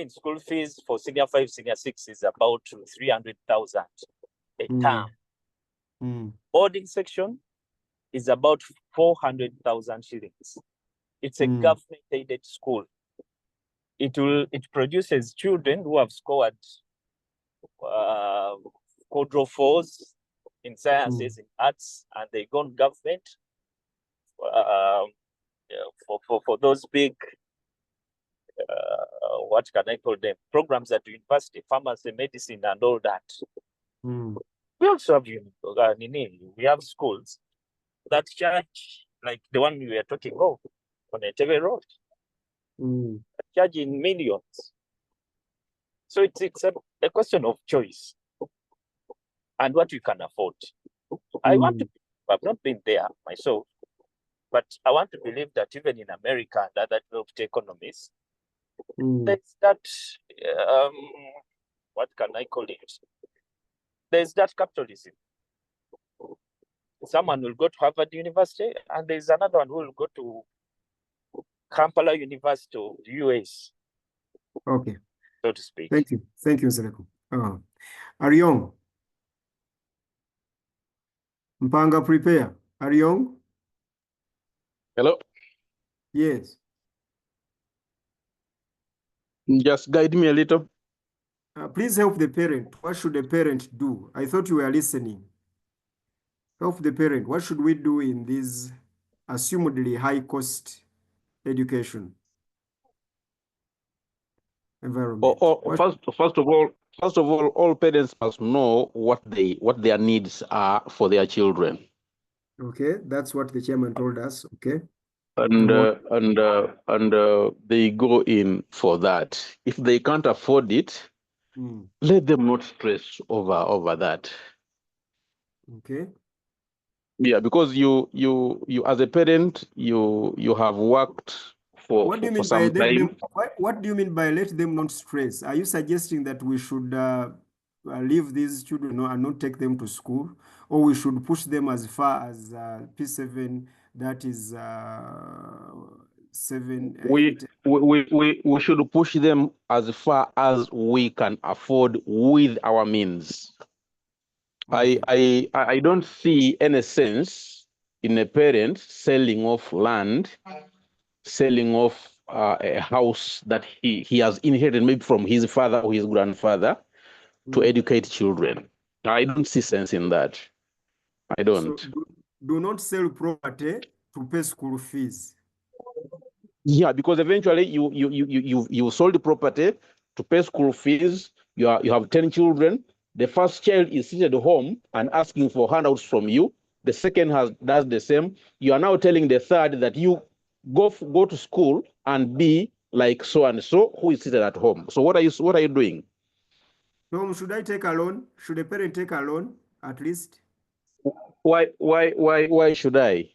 school fees for senior 5, senior 6 is about 300,000 a term. Boarding section is about 400,000 shillings. It's a government-aided school. It produces children who have scored quadro 4s in sciences, in arts, and they go on government for those big, what can I call them, programs at university, pharmacy, medicine, and all that. We also have we have schools that charge, like the one we were talking of on Entebbe Road, charging millions. So it's a question of choice and what you can afford. I've not been there myself, but I want to believe that even in America and other developed economies, there's that, what can I call it? There's that capitalism. Someone will go to Harvard University, and there's another one who will go to Kampala University of the US. Okay. So to speak. Thank you. Thank you, Sereko. Ariong. Mpanga, prepare. Ariong? Hello? Yes. Just guide me a little. Please help the parent. What should the parent do? I thought you were listening. Help the parent. What should we do in this assumedly high-cost education environment? First of all parents must know what their needs are for their children. Okay, that's what the chairman told us. Okay. And they go in for that. If they can't afford it, let them not stress over that. Okay. Yeah, because you as a parent, you have worked for some time. What do you mean by let them not stress? Are you suggesting that we should leave these children and not take them to school, or we should push them as far as P7, that is 7, 8? We should push them as far as we can afford with our means. Okay. I don't see any sense in a parent selling off land, selling off a house that he has inherited maybe from his father or his grandfather to educate children. I don't see sense in that. I don't. So do not sell property to pay school fees. Yeah, because eventually you sold the property to pay school fees. You have 10 children. The first child is seated at home and asking for handouts from you. The second does the same. You are now telling the third that you go to school and be like so and so who is seated at home. So what are you doing? Tom, should I take a loan? Should a parent take a loan at least? Why should I?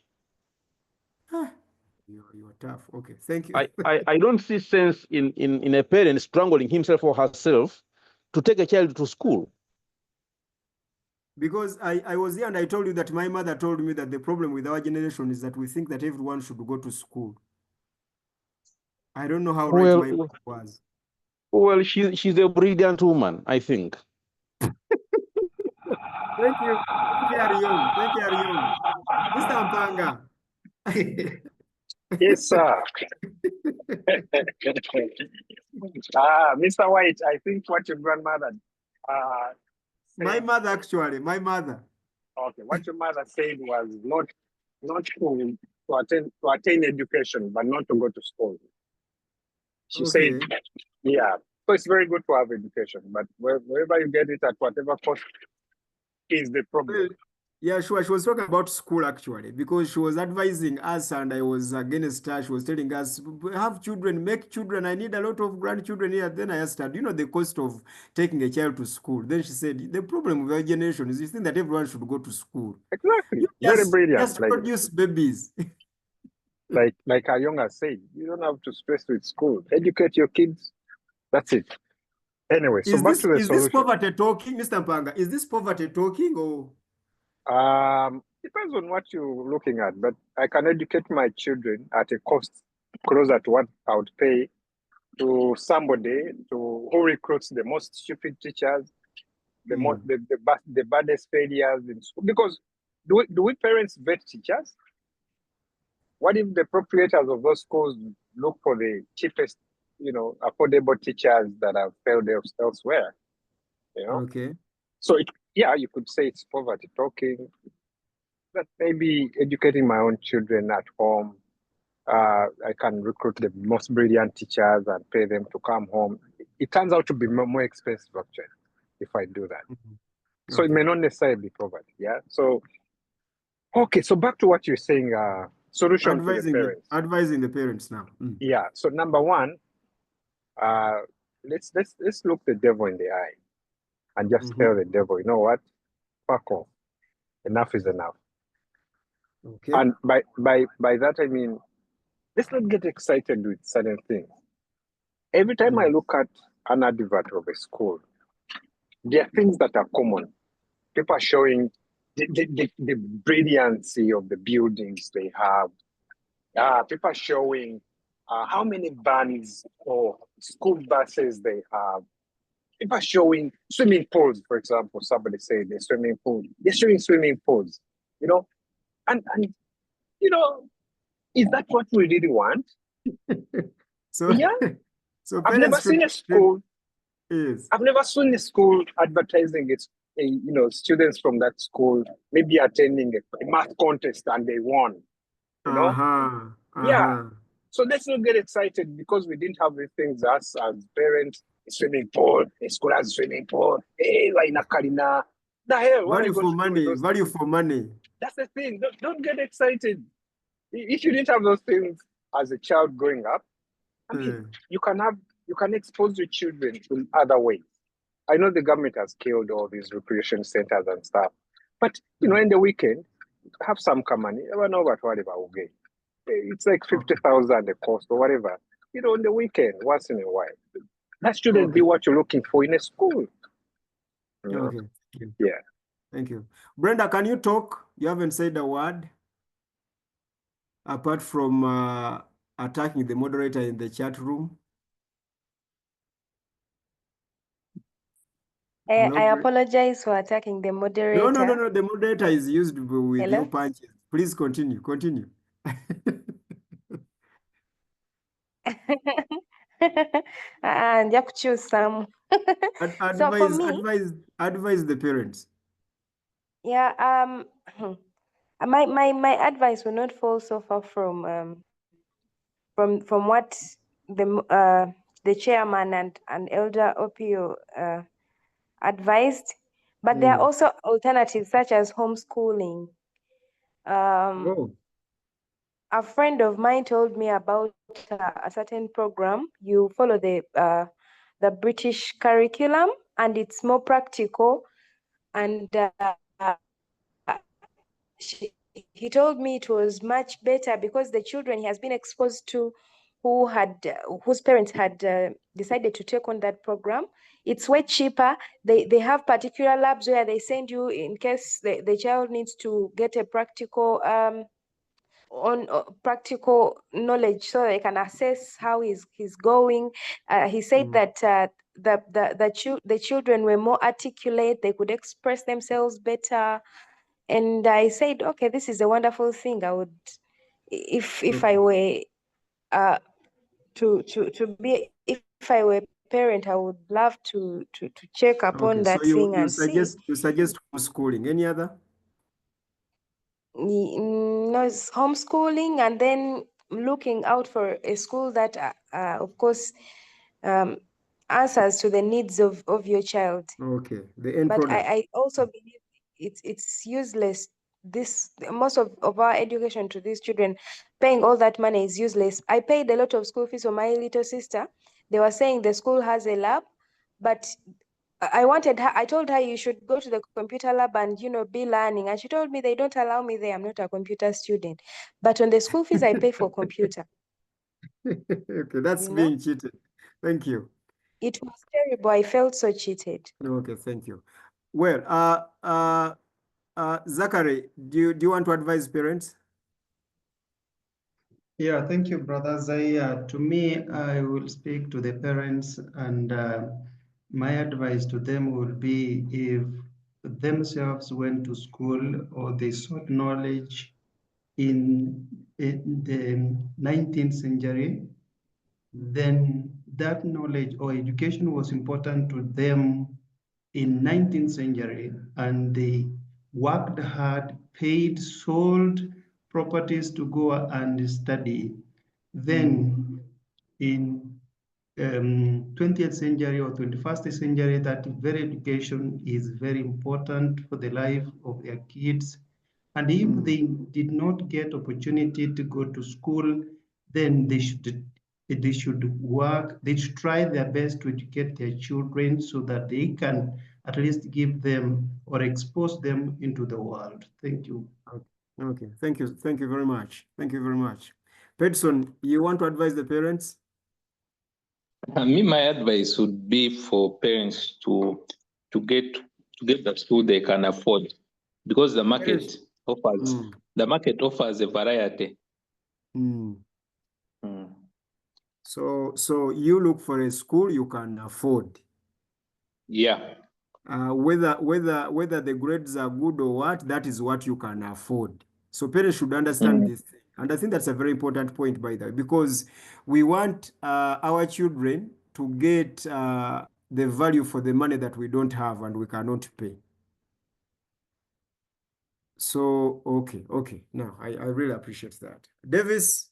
You're tough. Okay, thank you. I don't see sense in a parent strangling himself or herself to take a child to school. Because I was here and I told you that my mother told me that the problem with our generation is that we think that everyone should go to school. I don't know how right my mother was. Well, she's a brilliant woman, I think. Thank you. Thank you, Arion. Thank you, Arion. Mr. Mpanga. Yes, sir. Mr. White, I think what your grandmother my mother, actually, my mother. Okay, what your mother said was not to attain education, but not to go to school. She said, yeah, so it's very good to have education, but wherever you get it at whatever cost is the problem. Well, yeah, sure. She was talking about school actually, because she was advising us and I was against her. She was telling us, have children, make children. I need a lot of grandchildren here. Then I asked her, do you know the cost of taking a child to school? Then she said, the problem with our generation is you think that everyone should go to school. Exactly. Very brilliant. Just produce babies. like Ayonga said, you don't have to stress with school. Educate your kids. That's it. Anyway, so back to the solution. Is this poverty talking, Mr. Mpanga? Is this poverty talking or? Depends on what you're looking at, but I can educate my children at a cost closer to what I would pay to somebody who recruits the most stupid teachers, the baddest failures in school. Because do we parents vet teachers? What if the proprietors of those schools look for the cheapest, affordable teachers that have failed elsewhere? Okay. So you could say it's poverty talking, but maybe educating my own children at home. I can recruit the most brilliant teachers and pay them to come home. It turns out to be more expensive actually if I do that. So it may not necessarily be poverty. Yeah. So so back to what you're saying. Solution to the parents. Advising the parents now. Yeah. So number one, let's look the devil in the eye and just tell the devil, you know what? Fuck off. Enough is enough. Okay. And by that I mean, let's not get excited with certain things. Every time I look at an advert of a school, there are things that are common. People are showing the brilliancy of the buildings they have. People are showing how many vans or school buses they have. People are showing swimming pools, for example. Somebody said the swimming pool. They're showing swimming pools, and is that what we really want? So I've never seen a school. Yes. I've never seen a school advertising its, students from that school maybe attending a math contest and they won. Yeah. So let's not get excited because we didn't have these things as parents. A swimming pool, a school has a swimming pool. Hey, like Nakarina. The hell? Value for money. Value for money. That's the thing. Don't get excited. If you didn't have those things as a child growing up, I mean, you can expose your children in other ways. I know the government has killed all these recreation centers and stuff, but in the weekend, have some money. I don't know about whatever we'll get. It's like 50,000 a cost or whatever. On the weekend, once in a while. That shouldn't be what you're looking for in a school. Okay. Thank you. Yeah. Thank you. Brenda, can you talk? You haven't said a word. Apart from attacking the moderator in the chat room. I apologize for attacking the moderator. No. The moderator is used with your punches. Please continue. And you have to choose some. So for me, advise the parents. Yeah. My advice will not fall so far from what the chairman and Elder Opio advised, but there are also alternatives such as homeschooling. A friend of mine told me about a certain program. You follow the British curriculum, and it's more practical, and he told me it was much better because the children he has been exposed to whose parents had decided to take on that program, it's way cheaper. They have particular labs where they send you in case the child needs to get a practical practical knowledge so they can assess how he's going. He said that the children were more articulate, they could express themselves better. And I said, okay, this is a wonderful thing. I would, if I were if I were a parent, I would love to check upon Okay, that so thing you and see. suggest homeschooling. Any other? No, it's homeschooling, and then looking out for a school that, of course, answers to the needs of your child. Okay, the end But product. I also believe it's useless. Most of our education to these children, paying all that money is useless. I paid a lot of school fees for my little sister. They were saying the school has a lab, but I told her you should go to the computer lab and be learning. And she told me they don't allow me there. I'm not a computer student. But on the school fees, I pay for computer. Okay, that's being cheated. Thank you. It was terrible. I felt so cheated. Okay, thank you. Well, Zachary, do you want to advise parents? Yeah, thank you, Brother Zaya. To me, I will speak to the parents, and my advice to them will be if themselves went to school or they sought knowledge in the 19th century, then that knowledge or education was important to them in 19th century, and they worked hard, paid, sold properties to go and study. Then in 20th century or 21st century, that very education is very important for the life of their kids. And if they did not get opportunity to go to school, then they should work, they should try their best to educate their children so that they can at least give them or expose them into the world. Thank you. Okay, thank you. Thank you very much. Thank you very much. Pedson, you want to advise the parents? My advice would be for parents to get the school they can afford, because the market offers a variety. So you look for a school you can afford. Yeah. Whether the grades are good or what, that is what you can afford. So parents should understand this. And I think that's a very important point, by the way, because we want our children to get the value for the money that we don't have and we cannot pay. So, okay. Now, I really appreciate that. Davis?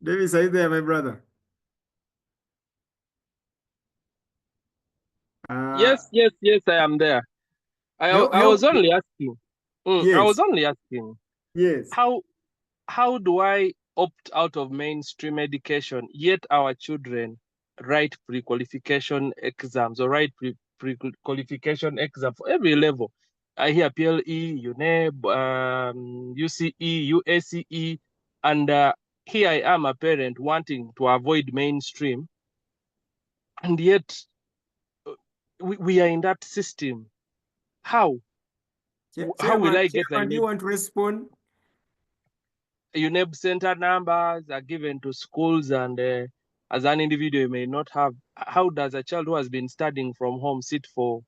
Davis, are you there, my brother? Yes, I am there. I was only asking. I was only asking. Yes. How do I opt out of mainstream education, yet our children write pre-qualification exams or write pre-qualification exam for every level? I hear PLE, UNEB, UCE, UACE, and here I am, a parent wanting to avoid mainstream, and yet we are in that system. How? How will I get Chairman, do you want to respond? UNEB center numbers are given to schools, and as an individual, you may not have. How does a child who has been studying from home sit for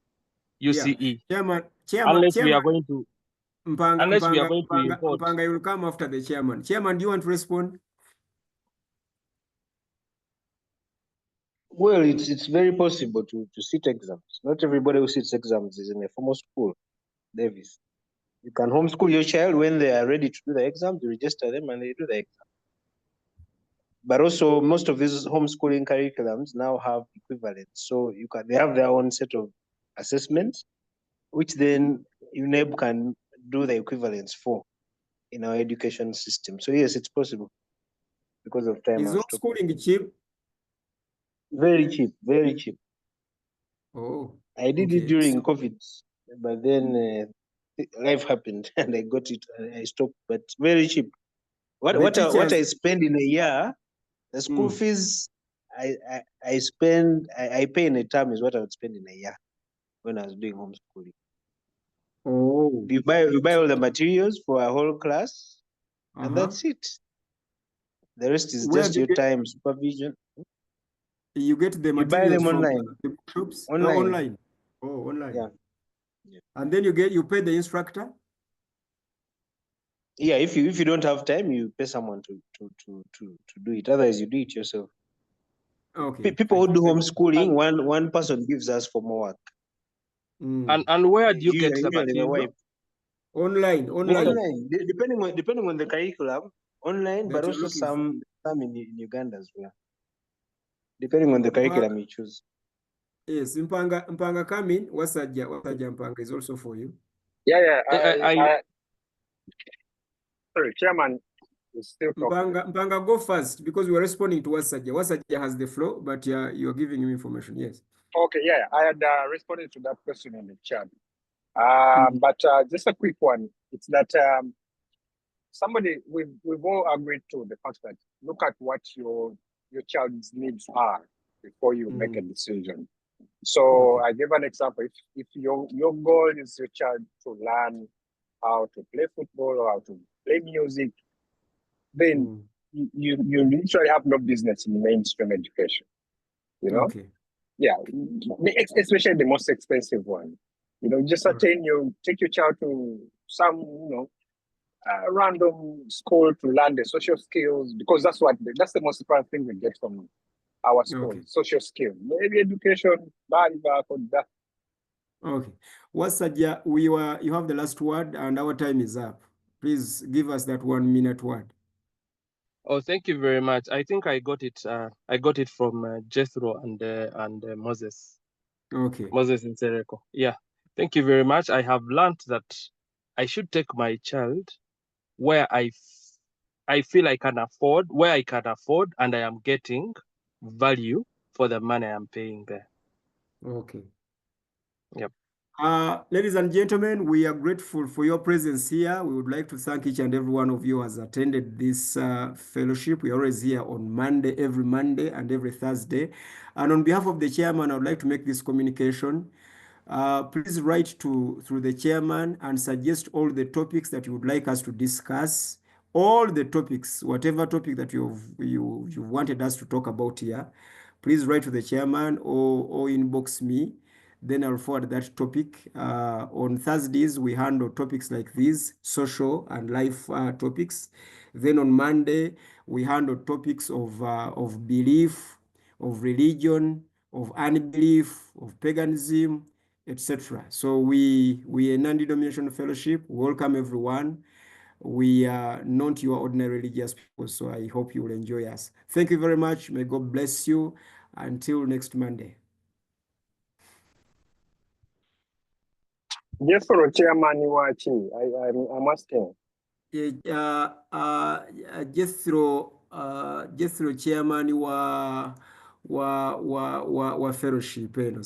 UCE? Chairman, unless we are going to import. Mpanga, you will come after the chairman. Chairman, do you want to respond? Well, it's very possible to sit exams. Not everybody who sits exams is in a formal school, Davis. You can homeschool your child when they are ready to do the exams, you register them and they do the exam. But also most of these homeschooling curriculums now have equivalents. So they have their own set of assessments, which then UNEB can do the equivalents for in our education system. So yes, it's possible because of time. Is homeschooling cheap? Very cheap, very cheap. Oh, I did it during COVID, but then life happened and I got it. I stopped, but very cheap. What The I teachers, spend in a year, the school fees I spend, I pay in a term is what I would spend in a year when I was doing homeschooling. oh, You buy all the materials for a whole class, and that's it. The rest is Where just do your time, supervision. you get the You buy materials them from online. the bookshops? Online. Online. Oh, online. Yeah. And then you pay the instructor? Yeah, if you don't have time, you pay someone to do it. Otherwise, you do it yourself. Okay. People who do homeschooling, one person gives us for more work. And where do you get the Usually my wife. Online. Online, depending on the curriculum, online, but That you're also looking for. some in Uganda as well. Depending on the curriculum you choose. Yes, Mpanga coming. Wasajja Mpanga is also for you. Yeah. Sorry, Chairman is still talking. Mpanga, go first because we are responding to Wasajja. Wasajja has the floor, but you're giving him information. Yes. Okay, yeah, I had responded to that question in the chat. But just a quick one. It's that we've all agreed to the fact that look at what your child's needs are before you make a decision. So I gave an example. If your goal is your child to learn how to play football or how to play music, then you literally have no business in mainstream education. You know? Okay. Yeah, especially the most expensive one. Just certain you take your child to some, random school to learn the social skills, because that's the most important thing we get from our school, social skills. Maybe education, bad for that. Okay. Wasajja, you have the last word and our time is up. Please give us that 1 minute word. Oh, thank you very much. I think I got it. I got it from Jethro and Moses. Okay. Moses in Sereko. Yeah. Thank you very much. I have learned that I should take my child where I feel I can afford, and I am getting value for the money I'm paying there. Okay. Yep. Ladies and gentlemen, we are grateful for your presence here. We would like to thank each and every one of you who has attended this fellowship. We are always here on Monday, every Monday and every Thursday. And on behalf of the chairman, I would like to make this communication. Please write through the chairman and suggest all the topics that you would like us to discuss. All the topics, whatever topic that you wanted us to talk about here, please write to the chairman or inbox me. Then I'll forward that topic. On Thursdays, we handle topics like these, social and life topics. Then on Monday, we handle topics of belief, of religion, of unbelief, of paganism, etc. So we a non-denominational fellowship. Welcome everyone. We are not your ordinary religious people, so I hope you will enjoy us. Thank you very much. May God bless you. Until next Monday. Yes, for Chairman Iwachi, I'm asking. Jethro chairman wa fellowship eno.